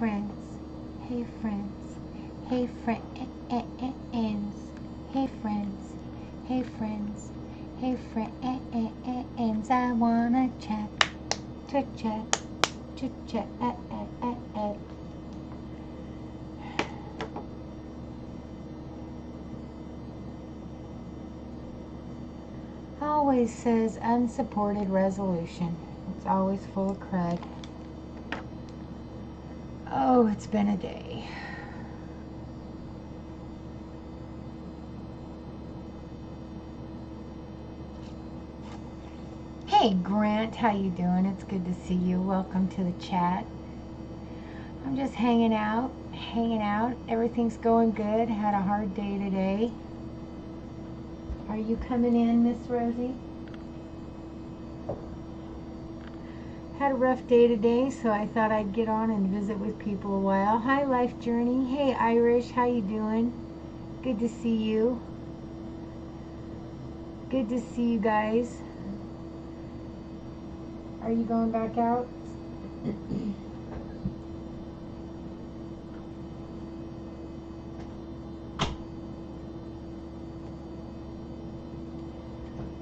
friends. Hey friends. Hey friends. Hey friends. Hey friends. Hey friends. I wanna chat. Chit chat. Chit chat. Always says unsupported resolution. It's always full of crud. Oh, it's been a day. Hey Grant, how you doing? It's good to see you. Welcome to the chat. I'm just hanging out. Everything's going good. Had a hard day today. Are you coming in, Miss Rosie? Had a rough day today, so I thought I'd get on and visit with people a while. Hi, Life Journey. Hey, Irish, how you doing? Good to see you. Good to see you guys. Are you going back out?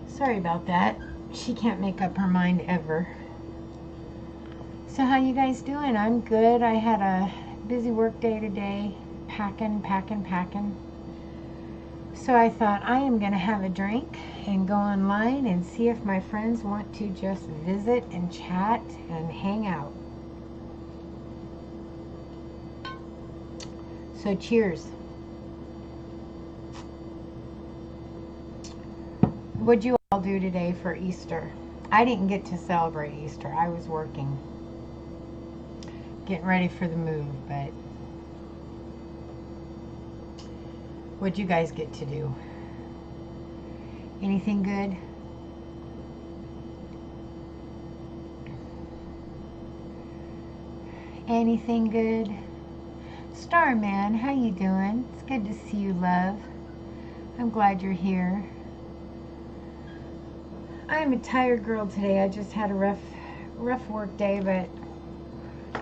Sorry about that. She can't make up her mind ever. So how you guys doing? I'm good. I had a busy work day today. Packing. So I thought I am going to have a drink and go online and see if my friends want to just visit and chat and hang out. So cheers. What'd you all do today for Easter? I didn't get to celebrate Easter. I was working. Getting ready for the move, but what'd you guys get to do? Anything good? Anything good? Starman, how you doing? It's good to see you, love. I'm glad you're here. I'm a tired girl today. I just had a rough work day, but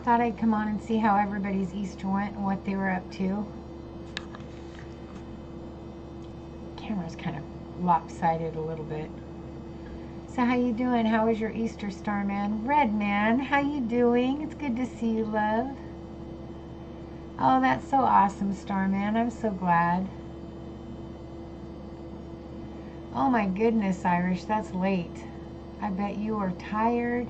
thought I'd come on and see how everybody's Easter went and what they were up to. Camera's kind of lopsided a little bit. So how you doing? How was your Easter, Starman? Redman, how you doing? It's good to see you, love. Oh, that's so awesome, Starman. I'm so glad. Oh my goodness, Irish, that's late. I bet you are tired.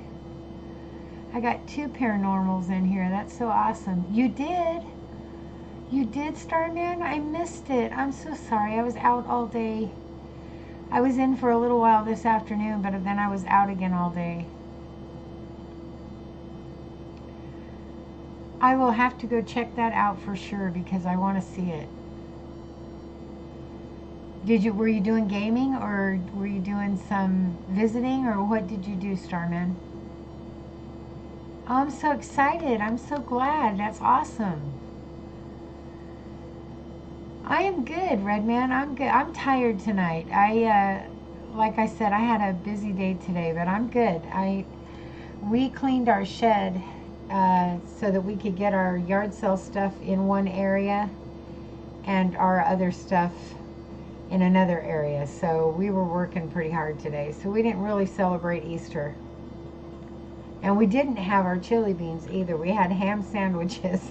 I got 2 paranormals in here. That's so awesome. You did? You did, Starman? I missed it. I'm so sorry. I was out all day. I was in for a little while this afternoon, but then I was out again all day. I will have to go check that out for sure because I want to see it. Were you doing gaming or were you doing some visiting or what did you do, Starman? Oh, I'm so excited. I'm so glad. That's awesome. I am good, Redman. I'm good. I'm tired tonight. Like I said, I had a busy day today, but I'm good. We cleaned our shed so that we could get our yard sale stuff in one area and our other stuff in another area. So we were working pretty hard today. So we didn't really celebrate Easter. And we didn't have our chili beans either. We had ham sandwiches.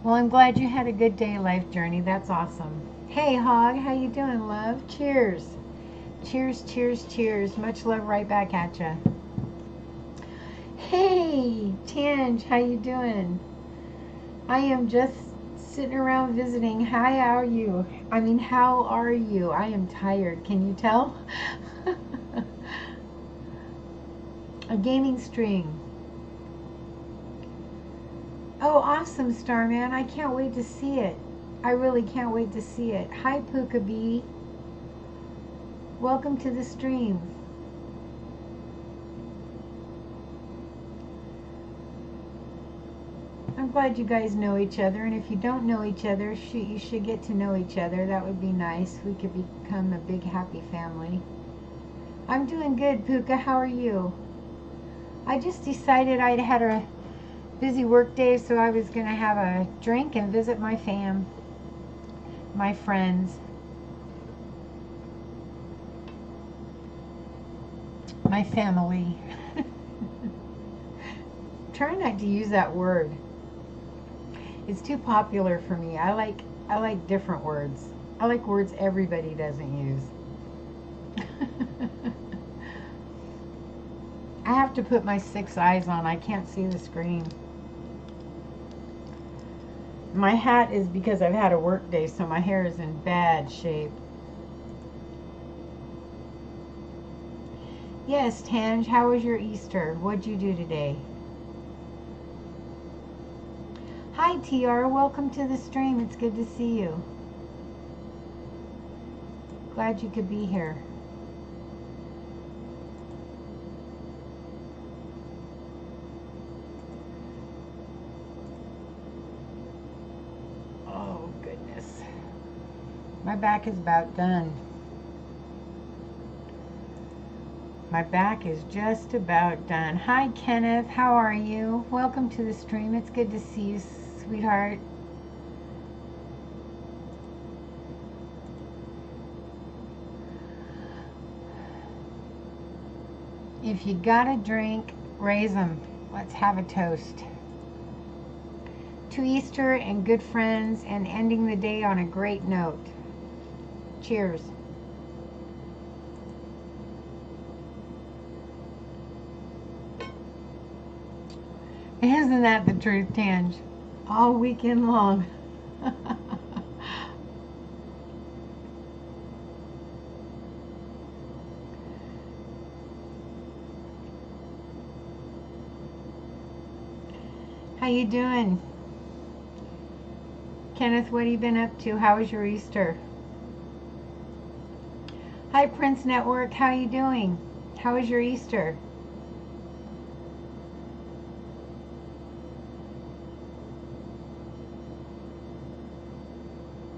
Well, I'm glad you had a good day, Life Journey. That's awesome. Hey, Hog, how you doing, love? Cheers. Cheers, cheers, cheers. Much love right back at you. Hey, Tinge, how you doing? I am just sitting around visiting. Hi, how are you? How are you? I am tired. Can you tell? A gaming stream. Oh, awesome, Starman. I can't wait to see it. I really can't wait to see it. Hi, Puka Bee. Welcome to the stream. I'm glad you guys know each other, and if you don't know each other, you should get to know each other. That would be nice. We could become a big happy family. I'm doing good, Puka. How are you? I just decided I'd had a busy work day, so I was going to have a drink and visit my my friends, my family. Try not to use that word. It's too popular for me. I like different words. I like words everybody doesn't use. I have to put my 6 eyes on. I can't see the screen. My hat is because I've had a work day, so my hair is in bad shape. Yes, Tange, how was your Easter? What'd you do today? Hi, TR. Welcome to the stream. It's good to see you. Glad you could be here. Oh, goodness. My back is about done. My back is just about done. Hi, Kenneth. How are you? Welcome to the stream. It's good to see you, sweetheart. If you got a drink, raise them. Let's have a toast. To Easter and good friends and ending the day on a great note. Cheers. Isn't that the truth, Tange? All weekend long. How you doing? Kenneth, what have you been up to? How was your Easter? Hi, Prince Network. How you doing? How was your Easter?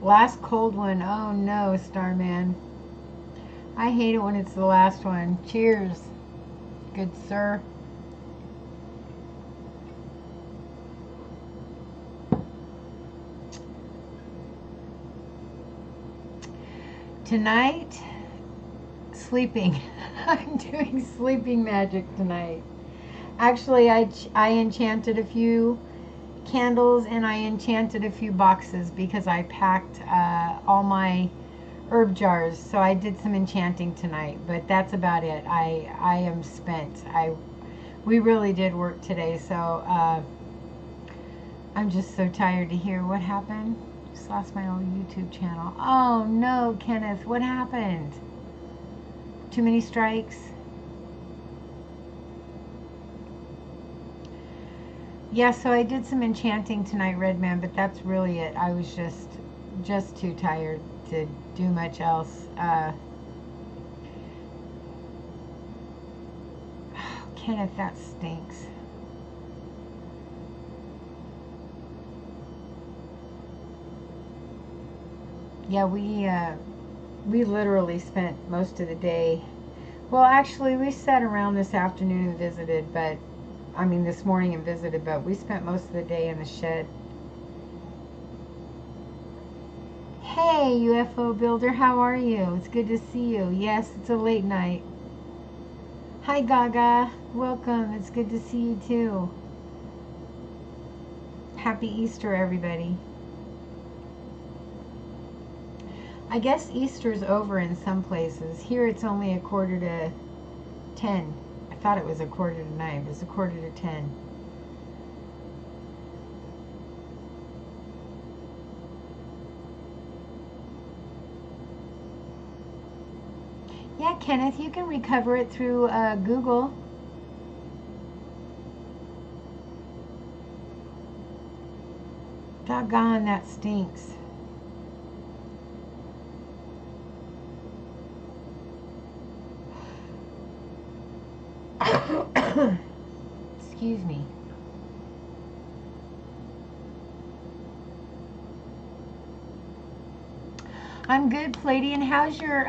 Last cold one. Oh no, Starman. I hate it when it's the last one. Cheers, good sir. Tonight, sleeping. I'm doing sleeping magic tonight. Actually, I enchanted a few candles and I enchanted a few boxes because I packed all my herb jars. So I did some enchanting tonight, but that's about it. I am spent. We really did work today, so I'm just so tired to hear what happened. Just lost my old YouTube channel. Oh no, Kenneth, what happened? Too many strikes? Yeah, so I did some enchanting tonight, Redman, but that's really it. I was just too tired to do much else. Kenneth, that stinks. Yeah, we literally spent most of the day. Well, actually, we sat around this afternoon and visited, but I mean this morning and visited, but we spent most of the day in the shed. Hey, UFO Builder, how are you? It's good to see you. Yes, it's a late night. Hi, Gaga. Welcome. It's good to see you too. Happy Easter, everybody. I guess Easter's over in some places. Here it's only 9:45. I thought it was 9:45, but it's 9:45. Yeah, Kenneth, you can recover it through Google. Doggone, that stinks. Excuse me. I'm good, Palladian. How's your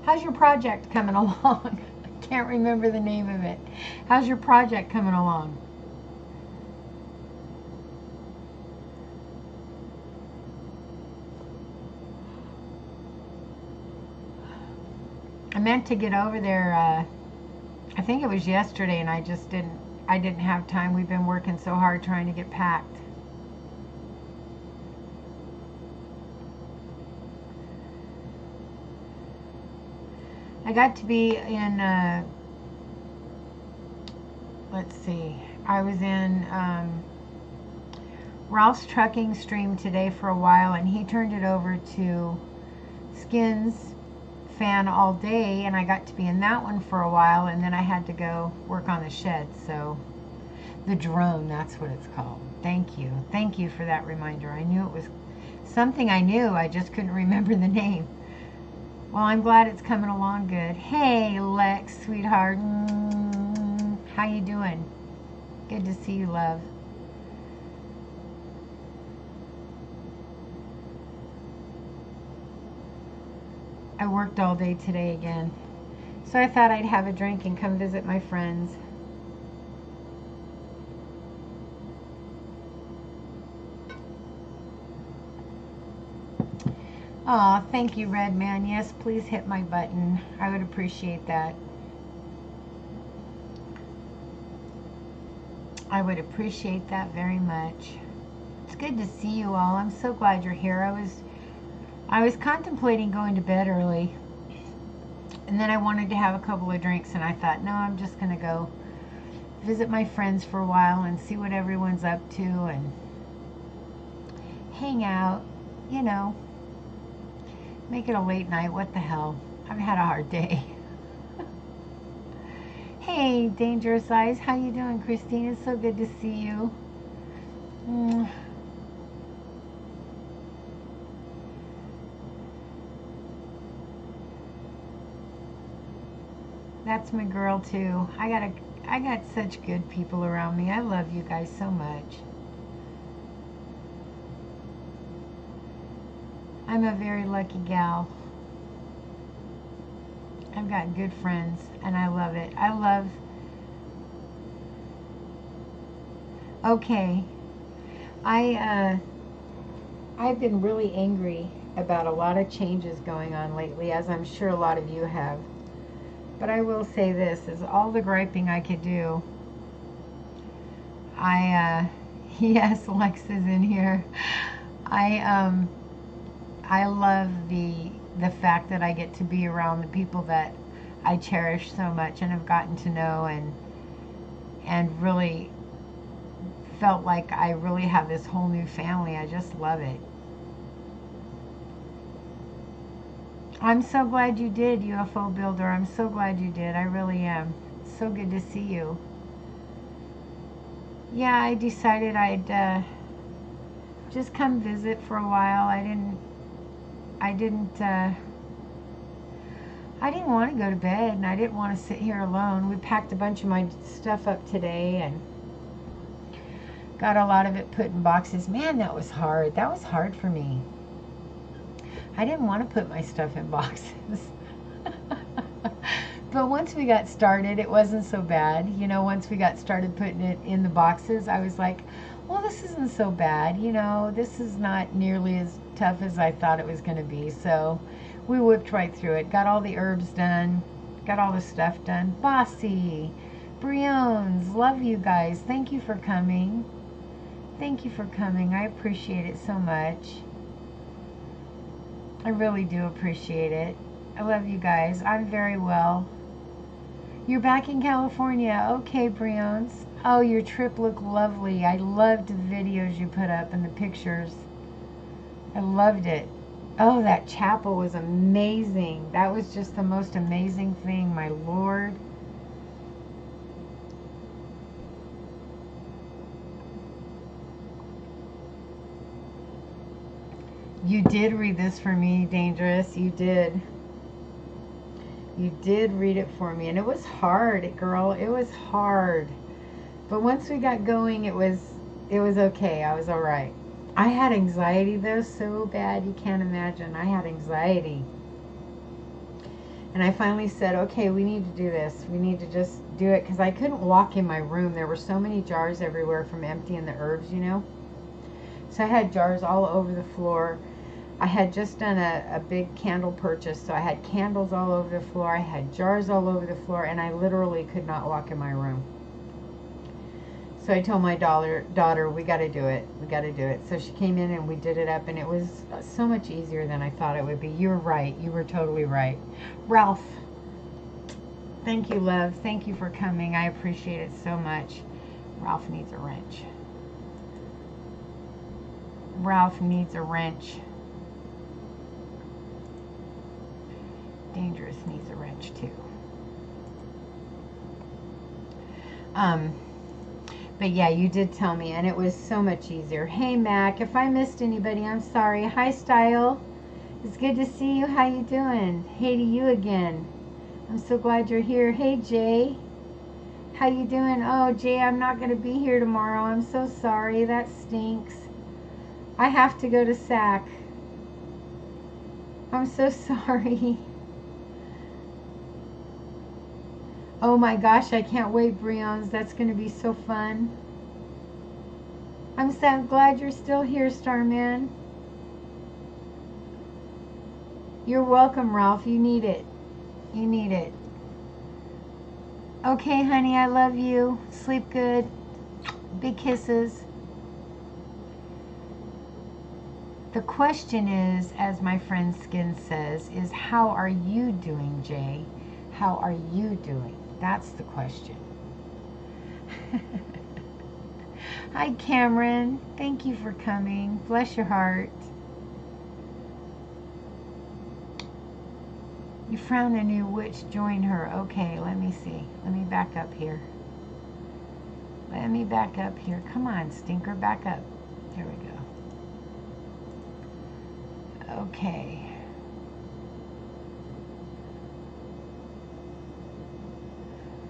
How's your project coming along? I can't remember the name of it. How's your project coming along? I meant to get over there, I think it was yesterday, and I didn't have time. We've been working so hard trying to get packed. I got to be in, let's see, I was in Ralph's trucking stream today for a while, and he turned it over to Skins Fan all day, and I got to be in that one for a while, and then I had to go work on the shed. So the drone, that's what it's called. Thank you for that reminder. I knew it was something I knew, I just couldn't remember the name. Well, I'm glad it's coming along good. Hey Lex, sweetheart, how you doing? Good to see you, love. I worked all day today again, so I thought I'd have a drink and come visit my friends. Aw, thank you, Red Man. Yes, please hit my button. I would appreciate that. I would appreciate that very much. It's good to see you all. I'm so glad you're here. I was contemplating going to bed early, and then I wanted to have a couple of drinks, and I thought, no, I'm just going to go visit my friends for a while and see what everyone's up to and hang out, you know, make it a late night. What the hell? I've had a hard day. Hey, Dangerous Eyes, how you doing, Christine? It's so good to see you. That's my girl too. I got such good people around me. I love you guys so much. I'm a very lucky gal. I've got good friends, and I love it. Okay. I've been really angry about a lot of changes going on lately, as I'm sure a lot of you have. But I will say this, is all the griping I could do. Yes, Lex is in here. I love the fact that I get to be around the people that I cherish so much and have gotten to know, and really felt like I really have this whole new family. I just love it. I'm so glad you did, UFO Builder. I'm so glad you did. I really am. It's so good to see you. Yeah, I decided I'd just come visit for a while. I didn't want to go to bed, and I didn't want to sit here alone. We packed a bunch of my stuff up today and got a lot of it put in boxes. Man, that was hard. That was hard for me. I didn't want to put my stuff in boxes. But once we got started, it wasn't so bad. You know, once we got started putting it in the boxes, I was like, well, this isn't so bad. You know, this is not nearly as tough as I thought it was going to be. So we whipped right through it. Got all the herbs done. Got all the stuff done. Bossy, Briones, love you guys. Thank you for coming. Thank you for coming. I appreciate it so much. I really do appreciate it. I love you guys. I'm very well. You're back in California. Okay, Briones. Oh, your trip looked lovely. I loved the videos you put up and the pictures. I loved it. Oh, that chapel was amazing. That was just the most amazing thing, my Lord. You did read this for me, Dangerous. You did. You did read it for me. And it was hard, girl. It was hard. But once we got going, it was okay. I was all right. I had anxiety, though, so bad you can't imagine. I had anxiety. And I finally said, okay, we need to do this. We need to just do it, because I couldn't walk in my room. There were so many jars everywhere from emptying the herbs, you know. So I had jars all over the floor. I had just done a big candle purchase, so I had candles all over the floor. I had jars all over the floor, and I literally could not walk in my room. So I told my daughter, we got to do it. We got to do it. So she came in and we did it up, and it was so much easier than I thought it would be. You were right. You were totally right. Ralph, thank you, love. Thank you for coming. I appreciate it so much. Ralph needs a wrench. Ralph needs a wrench. Dangerous needs a wrench too. But yeah, you did tell me, and it was so much easier. Hey Mac, if I missed anybody, I'm sorry. Hi Style, it's good to see you. How you doing? Hey to you again. I'm so glad you're here. Hey Jay, how you doing? Oh Jay, I'm not going to be here tomorrow. I'm so sorry. That stinks. I have to go to SAC. I'm so sorry. Oh my gosh, I can't wait, Briones. That's going to be so fun. I'm so glad you're still here, Starman. You're welcome, Ralph. You need it. You need it. Okay, honey, I love you. Sleep good. Big kisses. The question is, as my friend Skin says, is how are you doing, Jay? How are you doing? That's the question. Hi, Cameron. Thank you for coming. Bless your heart. You found a new witch. Join her. Okay, let me see. Let me back up here. Let me back up here. Come on, stinker. Back up. There we go. Okay.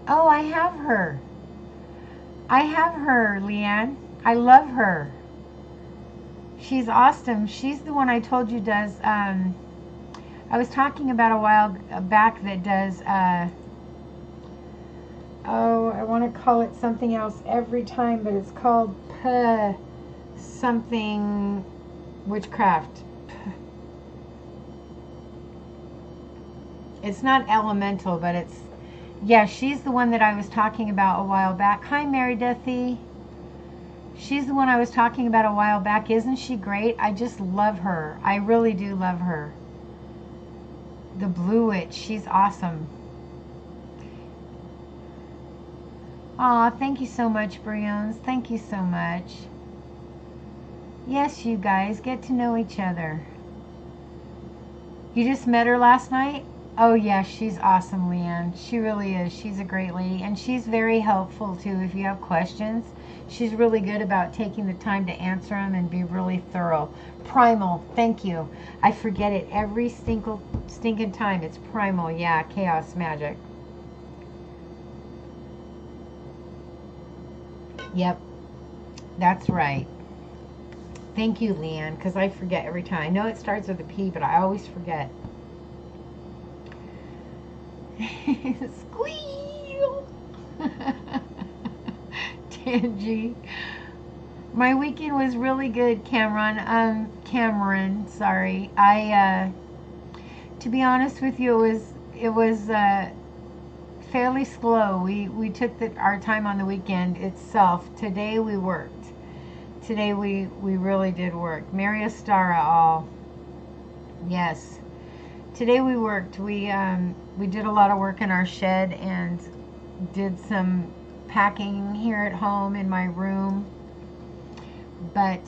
Oh, I have her. I have her, Leanne. I love her. She's awesome. She's the one I told you does, I was talking about a while back that does, oh, I want to call it something else every time, but it's called something witchcraft. It's not elemental, but it's, yeah, she's the one that I was talking about a while back. Hi, Mary Deathy. She's the one I was talking about a while back. Isn't she great? I just love her. I really do love her. The Blue Witch. She's awesome. Aw, thank you so much, Briones. Thank you so much. Yes, you guys, get to know each other. You just met her last night? Oh yeah, she's awesome, Leanne. She really is. She's a great lady, and she's very helpful too. If you have questions, she's really good about taking the time to answer them and be really thorough. Primal, thank you. I forget it every stinking time. It's Primal, yeah, Chaos Magic. Yep, that's right. Thank you, Leanne, because I forget every time. I know it starts with a P, but I always forget. Squeal! Tangy. My weekend was really good, Cameron, sorry. To be honest with you, it was fairly slow. We took our time on the weekend itself. Today we worked. Today we really did work. Mary Astara, all. Yes. Today we worked. We did a lot of work in our shed and did some packing here at home in my room. But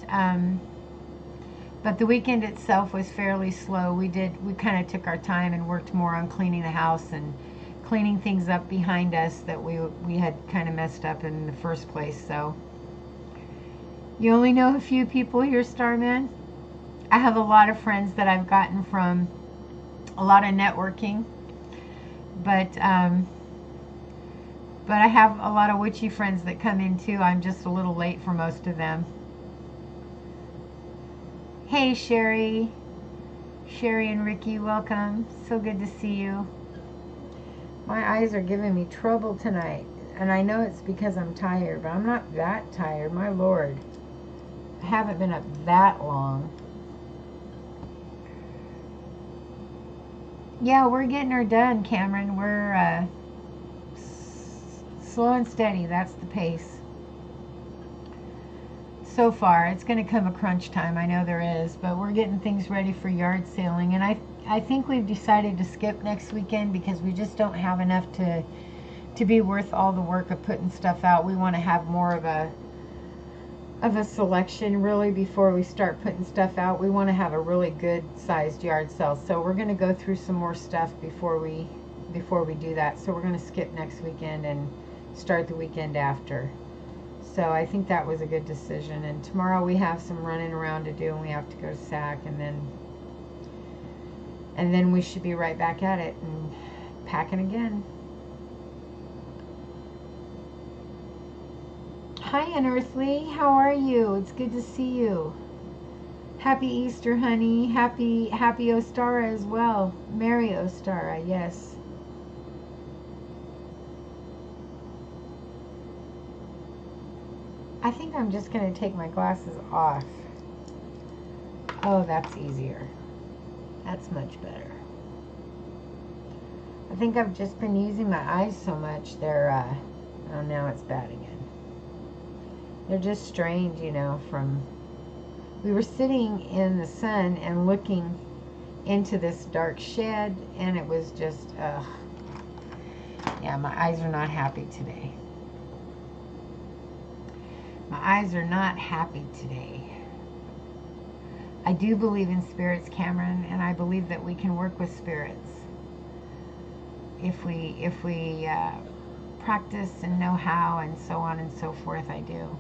the weekend itself was fairly slow. We kind of took our time and worked more on cleaning the house and cleaning things up behind us that we had kind of messed up in the first place. So you only know a few people here, Starman. I have a lot of friends that I've gotten from a lot of networking, but I have a lot of witchy friends that come in too. I'm just a little late for most of them. Hey Sherry and Ricky, welcome. So good to see you. My eyes are giving me trouble tonight. And I know it's because I'm tired, but I'm not that tired. My Lord. I haven't been up that long. Yeah, we're getting her done, Cameron. We're slow and steady. That's the pace. So far, it's going to come a crunch time. I know there is, but we're getting things ready for yard sailing. And I think we've decided to skip next weekend because we just don't have enough to be worth all the work of putting stuff out. We want to have more of a selection really before we start putting stuff out. We want to have a really good sized yard sale, so we're going to go through some more stuff before we do that. So we're going to skip next weekend and start the weekend after. So I think that was a good decision. And tomorrow we have some running around to do, and we have to go to SAC, and then we should be right back at it and packing again. Hi, Unearthly. How are you? It's good to see you. Happy Easter, honey. Happy Ostara as well. Merry Ostara, yes. I think I'm just going to take my glasses off. Oh, that's easier. That's much better. I think I've just been using my eyes so much. Oh, now it's bad again. They're just strained, you know, we were sitting in the sun and looking into this dark shed, and it was just, yeah, my eyes are not happy today. My eyes are not happy today. I do believe in spirits, Cameron, and I believe that we can work with spirits if we practice and know how, and so on and so forth. I do.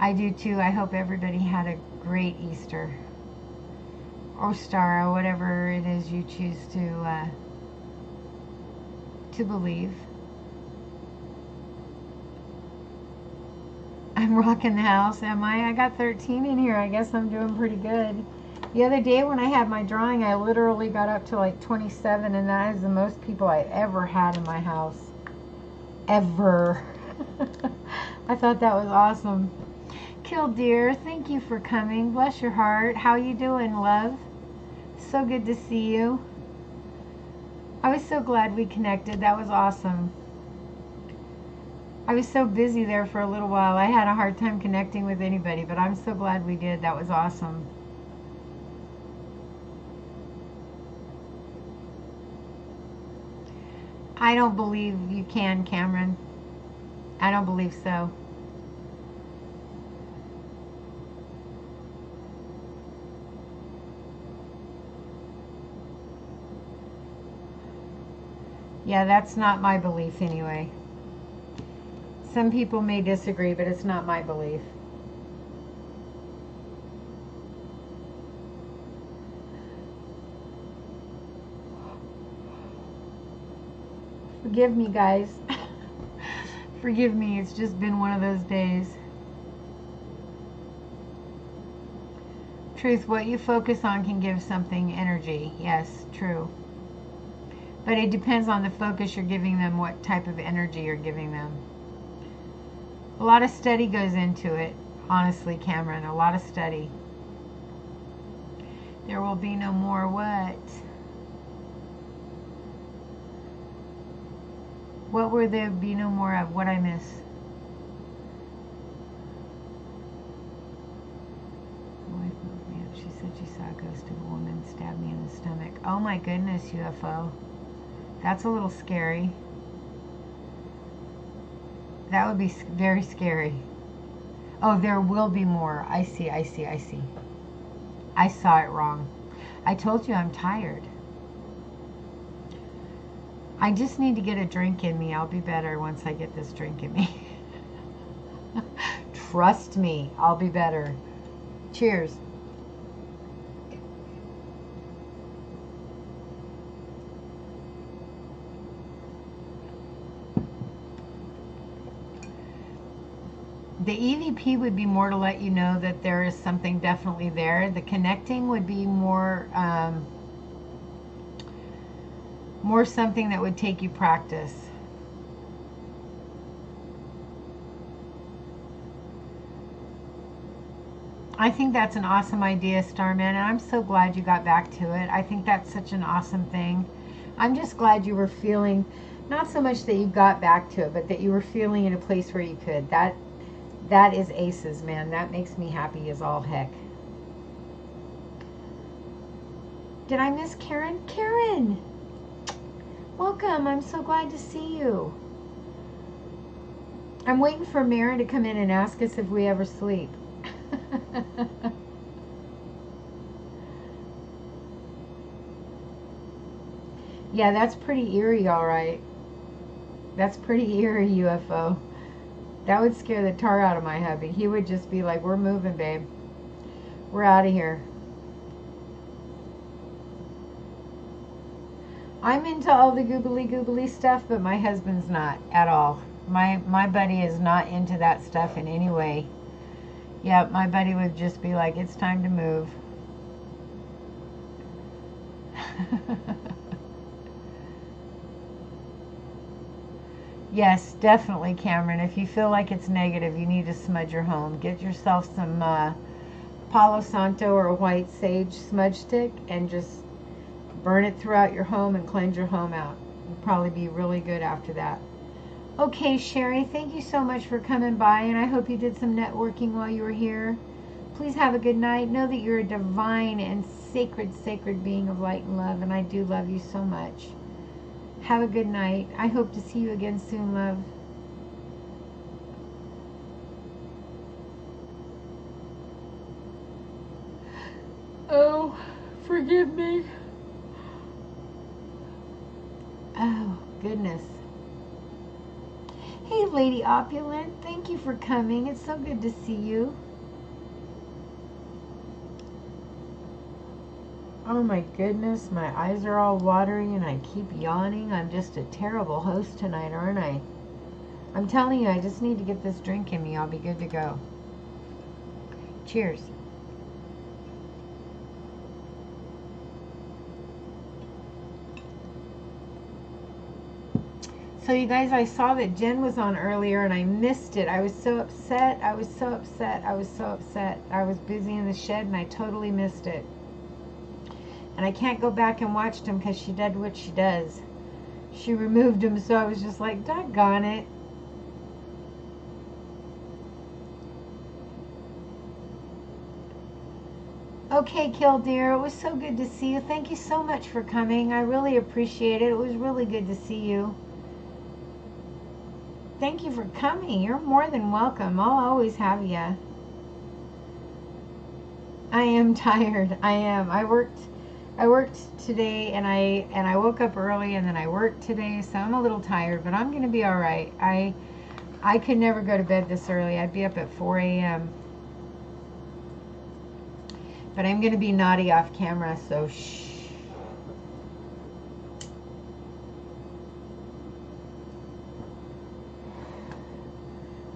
I do too. I hope everybody had a great Easter. Ostara, whatever it is you choose to believe. I'm rocking the house, am I? I got 13 in here. I guess I'm doing pretty good. The other day when I had my drawing, I literally got up to like 27, and that is the most people I've ever had in my house. Ever. I thought that was awesome. Killdeer, thank you for coming. Bless your heart. How you doing, love? So good to see you. I was so glad we connected. That was awesome. I was so busy there for a little while. I had a hard time connecting with anybody, but I'm so glad we did. That was awesome. I don't believe you can, Cameron. I don't believe so. Yeah, that's not my belief anyway. Some people may disagree, but it's not my belief. Forgive me, guys. Forgive me, it's just been one of those days. Truth, what you focus on can give something energy. Yes, true. But it depends on the focus you're giving them, what type of energy you're giving them. A lot of study goes into it, honestly, Cameron. A lot of study. There will be no more what? What will there be no more of? What I miss? My wife woke me up. She said she saw a ghost of a woman stab me in the stomach. Oh my goodness, UFO. That's a little scary. That would be very scary. Oh, there will be more. I see. I saw it wrong. I told you I'm tired. I just need to get a drink in me. I'll be better once I get this drink in me. Trust me, I'll be better. Cheers. The EVP would be more to let you know that there is something definitely there. The connecting would be more More something that would take you practice. I think that's an awesome idea, Starman, and I'm so glad you got back to it. I think that's such an awesome thing. I'm just glad you were feeling, not so much that you got back to it, but that you were feeling in a place where you could. That is aces, man. That makes me happy as all heck. Did I miss Karen? Karen! Welcome. I'm so glad to see you. I'm waiting for Mara to come in and ask us if we ever sleep. Yeah, that's pretty eerie, all right. That's pretty eerie, UFO. That would scare the tar out of my hubby. He would just be like, we're moving, babe. We're out of here. I'm into all the googly stuff, but my husband's not at all. My buddy is not into that stuff in any way. Yeah, my buddy would just be like, it's time to move. Yes, definitely, Cameron. If you feel like it's negative, you need to smudge your home. Get yourself some Palo Santo or a white sage smudge stick and just burn it throughout your home and cleanse your home out. It'll probably be really good after that. Okay, Sherry, thank you so much for coming by, and I hope you did some networking while you were here. Please have a good night. Know that you're a divine and sacred being of light and love, and I do love you so much. Have a good night. I hope to see you again soon, love. Oh, forgive me. Oh, goodness. Hey, Lady Opulent. Thank you for coming. It's so good to see you. Oh my goodness, my eyes are all watery and I keep yawning. I'm just a terrible host tonight, aren't I? I'm telling you, I just need to get this drink in me. I'll be good to go. Cheers. So you guys, I saw that Jen was on earlier and I missed it. I was so upset. I was so upset. I was so upset. I was busy in the shed and I totally missed it. And I can't go back and watch them because she did what she does. She removed them, so I was just like, doggone it. Okay, Killdeer, it was so good to see you. Thank you so much for coming. I really appreciate it. It was really good to see you. Thank you for coming. You're more than welcome. I'll always have you. I am tired. I am. I worked today and I woke up early and then I worked today, so I'm a little tired, but I'm going to be all right. I could never go to bed this early. I'd be up at 4 a.m. But I'm going to be naughty off camera, so shh.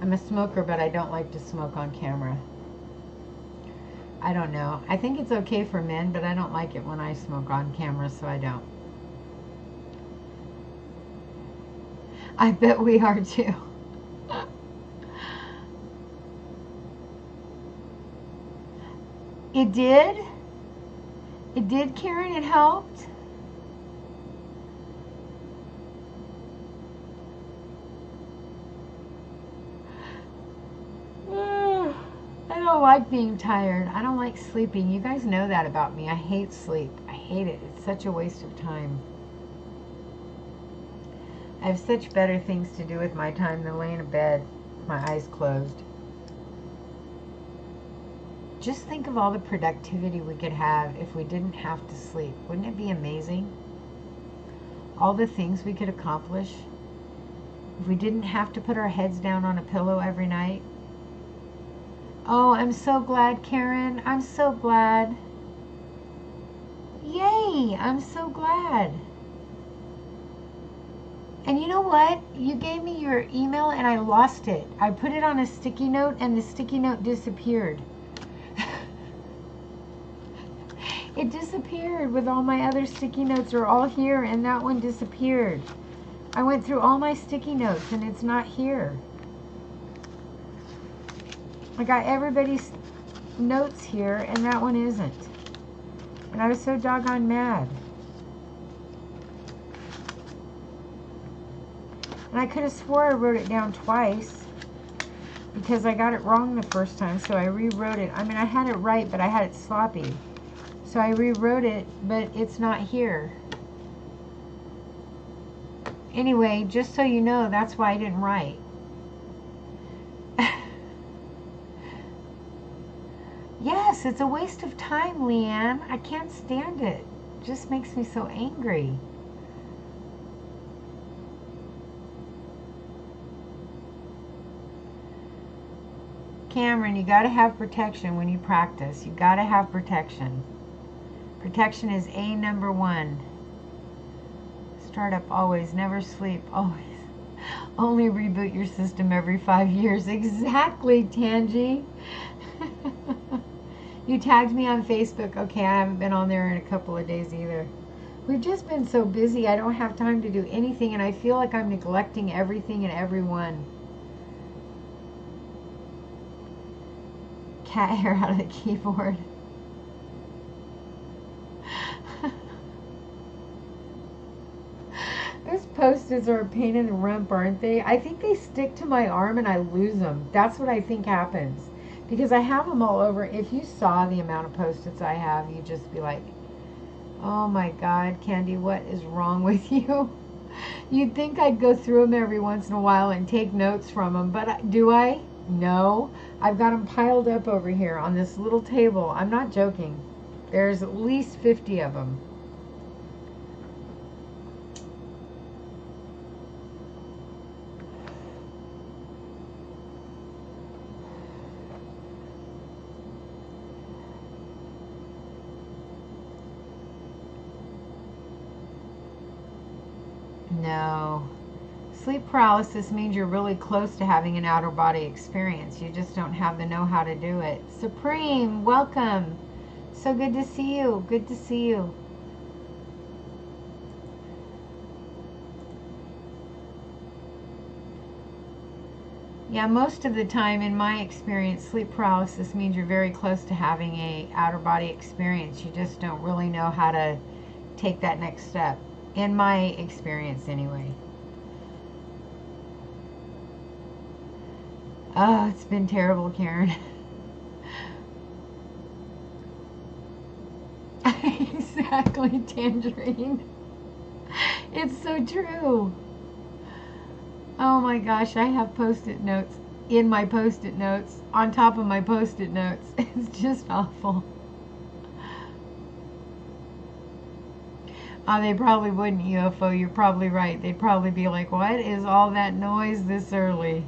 I'm a smoker, but I don't like to smoke on camera. I don't know. I think it's okay for men, but I don't like it when I smoke on camera, so I don't. I bet we are too. It did? It did, Karen? It helped? I don't like being tired. I don't like sleeping. You guys know that about me. I hate sleep. I hate it. It's such a waste of time. I have such better things to do with my time than laying in bed, my eyes closed. Just think of all the productivity we could have if we didn't have to sleep. Wouldn't it be amazing? All the things we could accomplish if we didn't have to put our heads down on a pillow every night. Oh, I'm so glad, Karen. I'm so glad. Yay! I'm so glad. And you know what? You gave me your email and I lost it. I put it on a sticky note and the sticky note disappeared. It disappeared with all my other sticky notes are all here, and that one disappeared. I went through all my sticky notes and it's not here. I got everybody's notes here and that one isn't. And I was so doggone mad. And I could have swore I wrote it down twice because I got it wrong the first time, so I rewrote it. I mean, I had it right, but I had it sloppy. So I rewrote it, but it's not here. Anyway, just so you know, that's why I didn't write. Yes, it's a waste of time, Leanne. I can't stand it. It just makes me so angry. Cameron, you got to have protection when you practice. You got to have protection. Protection is #1. Start up always, never sleep, always. Only reboot your system every 5 years. Exactly, Tangi. You tagged me on Facebook. Okay, I haven't been on there in a couple of days either. We've just been so busy. I don't have time to do anything, and I feel like I'm neglecting everything and everyone. Cat hair out of the keyboard. Those Post-its are a pain in the rump, aren't they? I think they stick to my arm and I lose them. That's what I think happens. Because I have them all over. If you saw the amount of Post-its I have, you'd just be like, oh my God, Candy, what is wrong with you? You'd think I'd go through them every once in a while and take notes from them, but do I? No. I've got them piled up over here on this little table. I'm not joking. There's at least 50 of them. No. Sleep paralysis means you're really close to having an outer body experience. You just don't have the know-how to do it. Supreme, welcome. So good to see you. Good to see you. Yeah, most of the time in my experience, sleep paralysis means you're very close to having a outer body experience. You just don't really know how to take that next step. In my experience anyway. Oh, it's been terrible, Karen. Exactly, Tangerine. It's so true. Oh my gosh, I have Post-it notes in my Post-it notes, on top of my Post-it notes. It's just awful. They probably wouldn't, UFO. You're probably right. They'd probably be like, what is all that noise this early?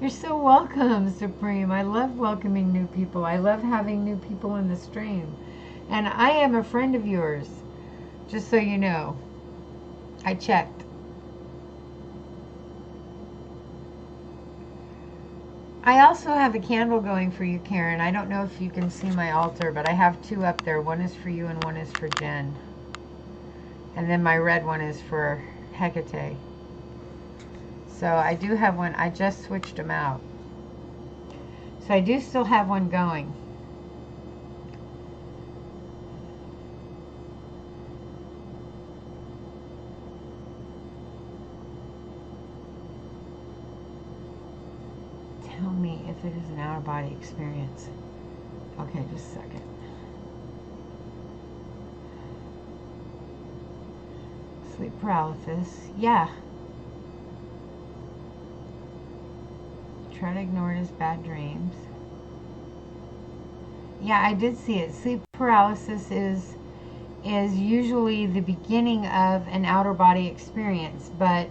You're so welcome, Supreme. I love welcoming new people. I love having new people in the stream. And I am a friend of yours, just so you know. I checked. I also have a candle going for you, Karen. I don't know if you can see my altar, but I have 2 up there. One is for you and one is for Jen. And then my red one is for Hecate. So I do have one. I just switched them out. So I do still have one going. Tell me if it is an out-of-body experience. Okay, just a second. Sleep paralysis. Yeah. Try to ignore it as bad dreams. Yeah, I did see it. Sleep paralysis is usually the beginning of an outer body experience, but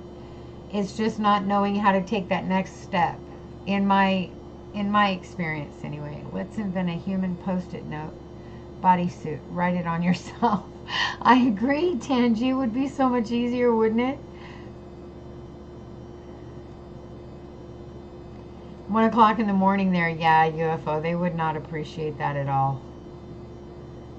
it's just not knowing how to take that next step. In my experience anyway. Let's invent a human Post-it note bodysuit. Write it on yourself. I agree, Tangi. It would be so much easier, wouldn't it? 1 o'clock in the morning there, yeah, UFO. They would not appreciate that at all.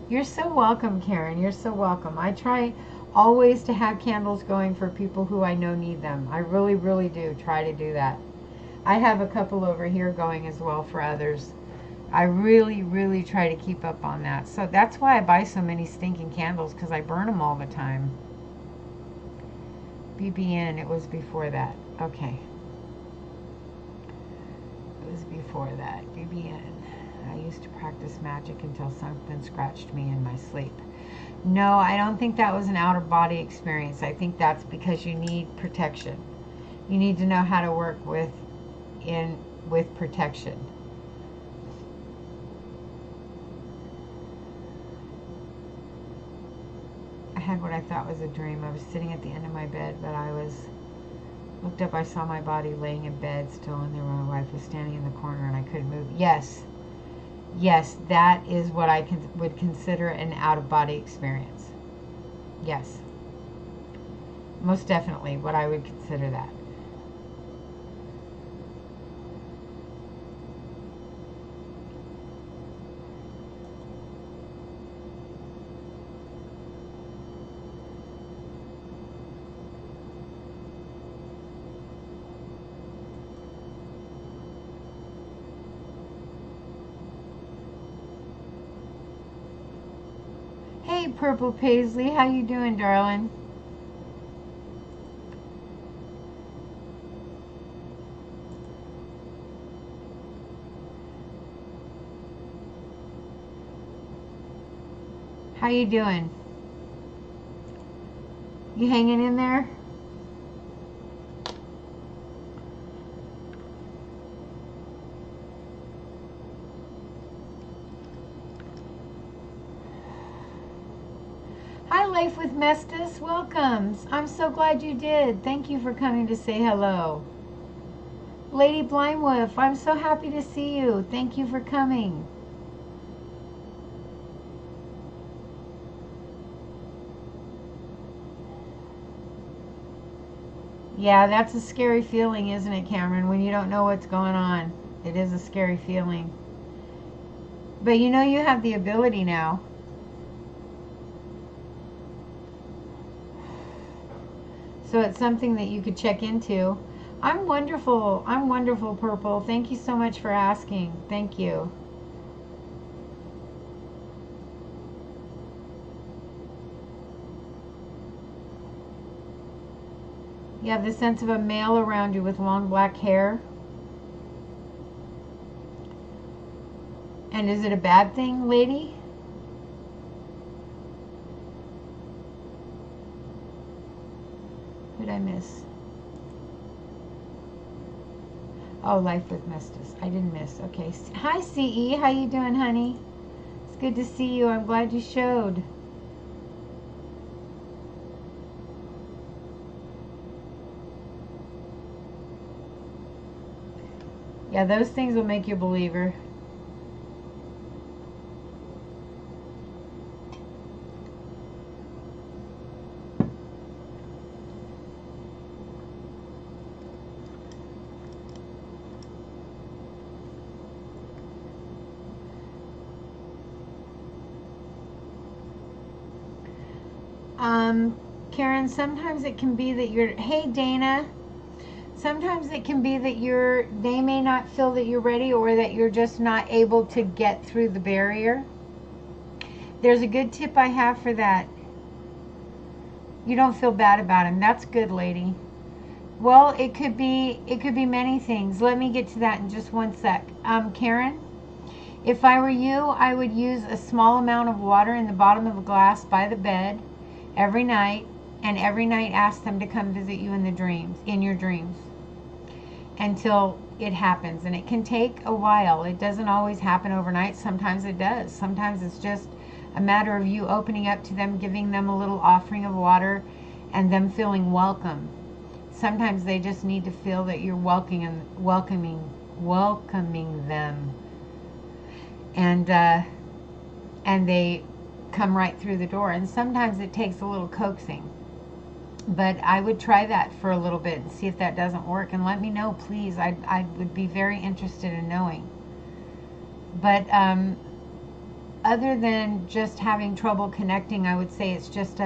You're so welcome, Karen. You're so welcome. I try always to have candles going for people who I know need them. I really, really do try to do that. I have a couple over here going as well for others. I really, really try to keep up on that. So that's why I buy so many stinking candles, because I burn them all the time. BBN, it was before that. Okay. It was before that. BBN. I used to practice magic until something scratched me in my sleep. No, I don't think that was an out-of-body experience. I think that's because you need protection. You need to know how to work with protection. I had what I thought was a dream. I was sitting at the end of my bed, but looked up, I saw my body laying in bed still, and there my wife was standing in the corner and I couldn't move. Yes, that is what I would consider an out-of-body experience. Yes, most definitely what I would consider that. Hey, Purple Paisley, how you doing, darling? How you doing? You hanging in there? Hi, Life with Mestis. Welcome. I'm so glad you did. Thank you for coming to say hello. Lady Blindwolf, I'm so happy to see you. Thank you for coming. Yeah, that's a scary feeling, isn't it, Cameron? When you don't know what's going on. It is a scary feeling. But you know you have the ability now. So it's something that you could check into. I'm wonderful. I'm wonderful, Purple. Thank you so much for asking. Thank you. You have the sense of a male around you with long black hair. And is it a bad thing, lady? Who did I miss? Oh, Life with Mestis. I didn't miss. Okay. Hi, CE. How you doing, honey? It's good to see you. I'm glad you showed. Yeah, those things will make you a believer. Karen, sometimes it can be that hey, Dana. Sometimes it can be that they may not feel that you're ready, or that you're just not able to get through the barrier. There's a good tip I have for that. You don't feel bad about him. That's good, lady. Well, it could be many things. Let me get to that in just one sec. Karen, if I were you, I would use a small amount of water in the bottom of a glass by the bed every night, and every night ask them to come visit you in your dreams, until it happens. And it can take a while. It doesn't always happen overnight. Sometimes it does. Sometimes it's just a matter of you opening up to them, giving them a little offering of water, and them feeling welcome. Sometimes they just need to feel that you're welcoming them, and they come right through the door. And sometimes it takes a little coaxing. But I would try that for a little bit and see if that doesn't work. And let me know, please. I would be very interested in knowing. But other than just having trouble connecting, I would say it's just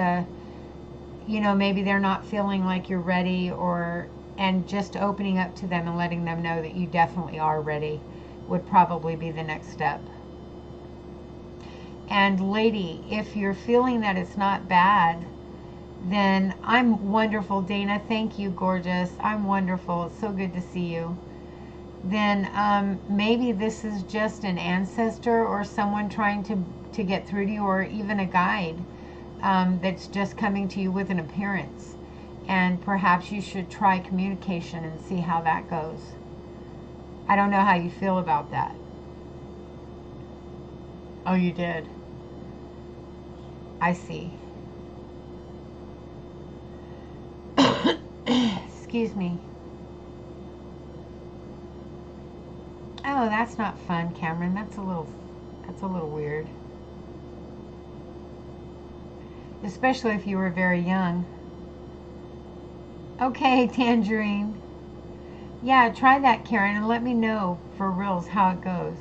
maybe they're not feeling like you're ready, and just opening up to them and letting them know that you definitely are ready would probably be the next step. And lady, if you're feeling that it's not bad, then I'm wonderful. Dana, thank you, gorgeous. I'm wonderful. It's so good to see you. Then maybe this is just an ancestor or someone trying to get through to you, or even a guide that's just coming to you with an appearance. And perhaps you should try communication and see how that goes. I don't know how you feel about that. Oh, you did? I see. Excuse me. Oh, that's not fun, Cameron. That's a little weird. Especially if you were very young. Okay, Tangerine. Yeah, try that, Karen, and let me know for reals how it goes.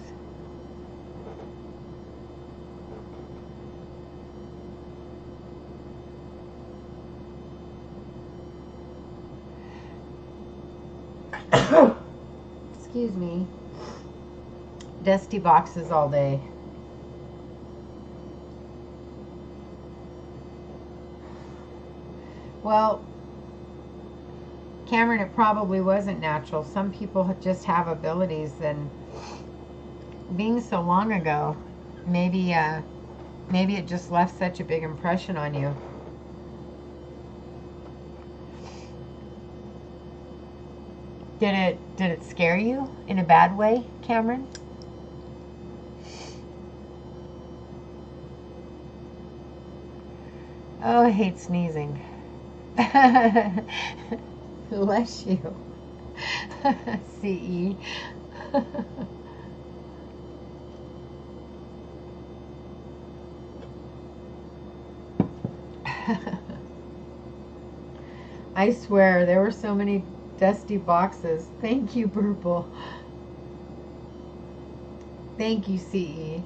Excuse me. Dusty boxes all day. Well, Cameron, it probably wasn't natural. Some people just have abilities, and being so long ago, maybe it just left such a big impression on you. Did it scare you in a bad way, Cameron? Oh, I hate sneezing. Bless you. CE. I swear, there were so many dusty boxes. Thank you, Purple. Thank you, CE.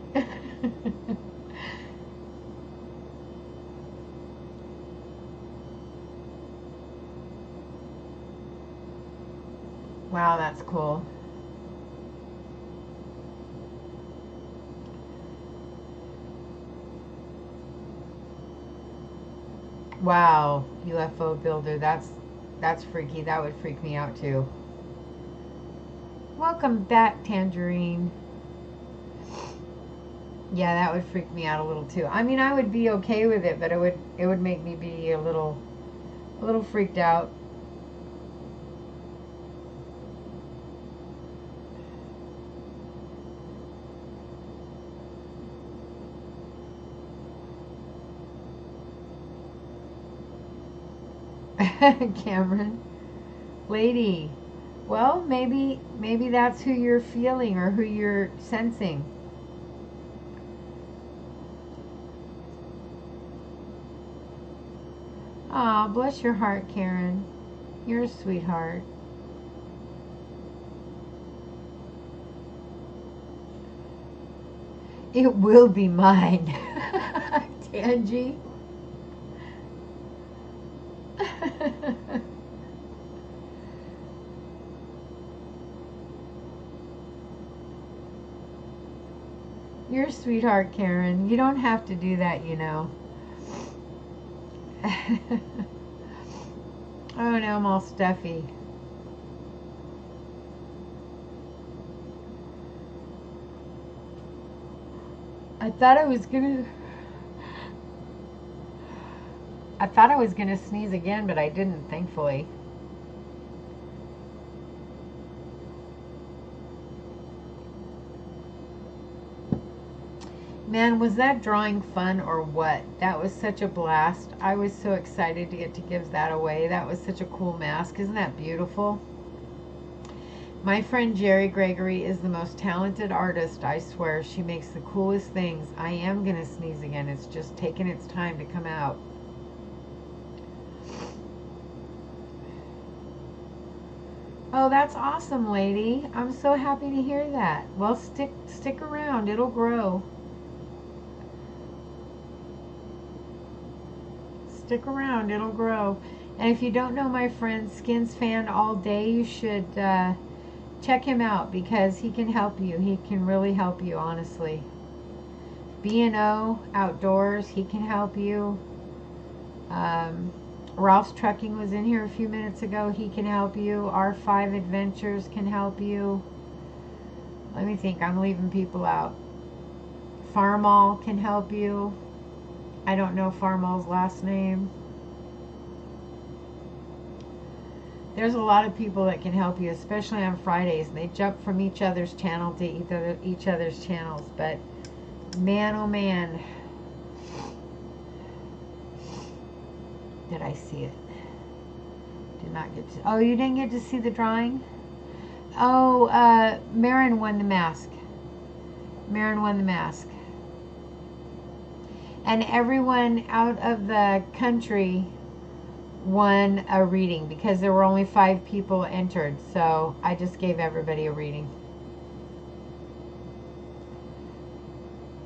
Wow, that's cool. Wow, UFO builder, that's freaky. That would freak me out too. Welcome back, Tangerine. Yeah, that would freak me out a little too. I mean, I would be okay with it, but it would make me be a little freaked out. Cameron, lady. Well, maybe that's who you're feeling or who you're sensing. Aw, bless your heart, Karen. You're a sweetheart. It will be mine. Tangy. You're a sweetheart, Karen. You don't have to do that, you know. Oh, now I'm all stuffy. I thought I was gonna sneeze again, but I didn't, thankfully. Man, was that drawing fun or what? That was such a blast. I was so excited to get to give that away. That was such a cool mask. Isn't that beautiful? My friend Jerry Gregory is the most talented artist, I swear. She makes the coolest things. I am going to sneeze again. It's just taking its time to come out. Oh, that's awesome, lady. I'm so happy to hear that. Well, stick around. It'll grow. Stick around. It'll grow. And if you don't know my friend Skins Fan All Day, you should check him out because he can help you. He can really help you, honestly. B&O Outdoors, he can help you. Ralph's Trucking was in here a few minutes ago. He can help you. R5 Adventures can help you. Let me think. I'm leaving people out. Farmall can help you. I don't know Farmall's last name. There's a lot of people that can help you, especially on Fridays. They jump from each other's channel to each other's channels. But man, oh man, did I see it? Did not get to. Oh, you didn't get to see the drawing? Oh, Marin won the mask. Marin won the mask. And everyone out of the country won a reading because there were only 5 people entered. So I just gave everybody a reading.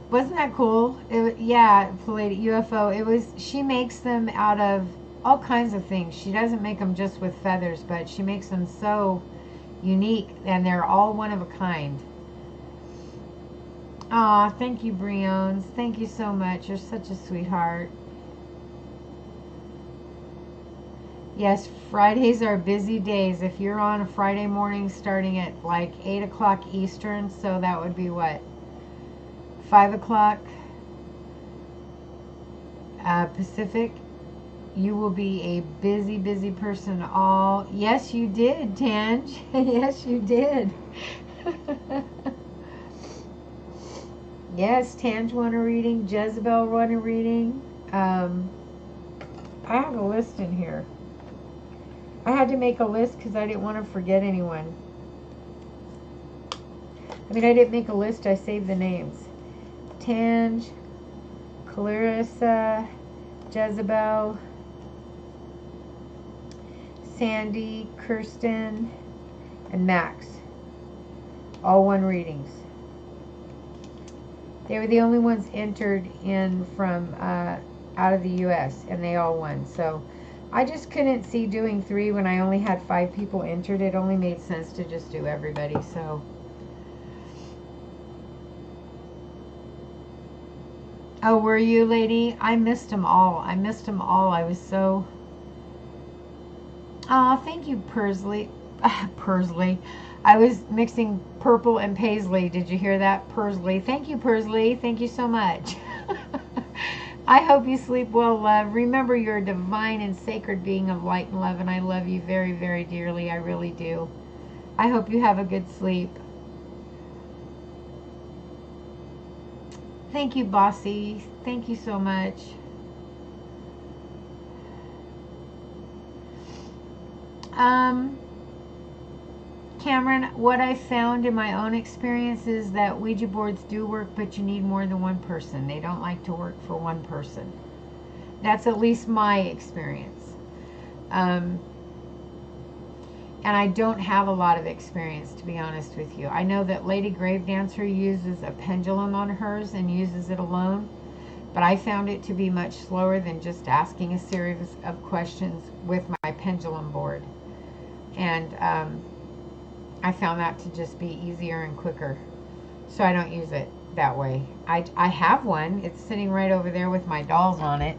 Wasn't that cool? Yeah, Palladium UFO. It was. She makes them out of all kinds of things. She doesn't make them just with feathers, but she makes them so unique, and they're all one of a kind. Aw, thank you, Briones. Thank you so much. You're such a sweetheart. Yes, Fridays are busy days. If you're on a Friday morning starting at like 8 o'clock Eastern, so that would be what? 5 o'clock Pacific, you will be a busy, busy person all... Yes, you did, Tange. Yes, you did. Yes, Tange won a reading. Jezebel won a reading. I have a list in here. I had to make a list because I didn't want to forget anyone. I mean, I didn't make a list. I saved the names. Tange, Clarissa, Jezebel, Sandy, Kirsten, and Max. All won readings. They were the only ones entered in from out of the U.S. and they all won. So I just couldn't see doing 3 when I only had 5 people entered. It only made sense to just do everybody. So oh, were you, lady? I missed them all. I missed them all. I was so... Aw, thank you, Pursley. Pursley. I was mixing purple and paisley. Did you hear that? Pursley. Thank you, Pursley. Thank you so much. I hope you sleep well, love. Remember, you're a divine and sacred being of light and love, and I love you very, very dearly. I really do. I hope you have a good sleep. Thank you, Bossy. Thank you so much. Cameron, what I found in my own experience is that Ouija boards do work, but you need more than one person. They don't like to work for one person. That's at least my experience. And I don't have a lot of experience, to be honest with you. I know that Lady Gravedancer uses a pendulum on hers and uses it alone, but I found it to be much slower than just asking a series of questions with my pendulum board. And I found that to just be easier and quicker. So I don't use it that way. I have one. It's sitting right over there with my dolls on it,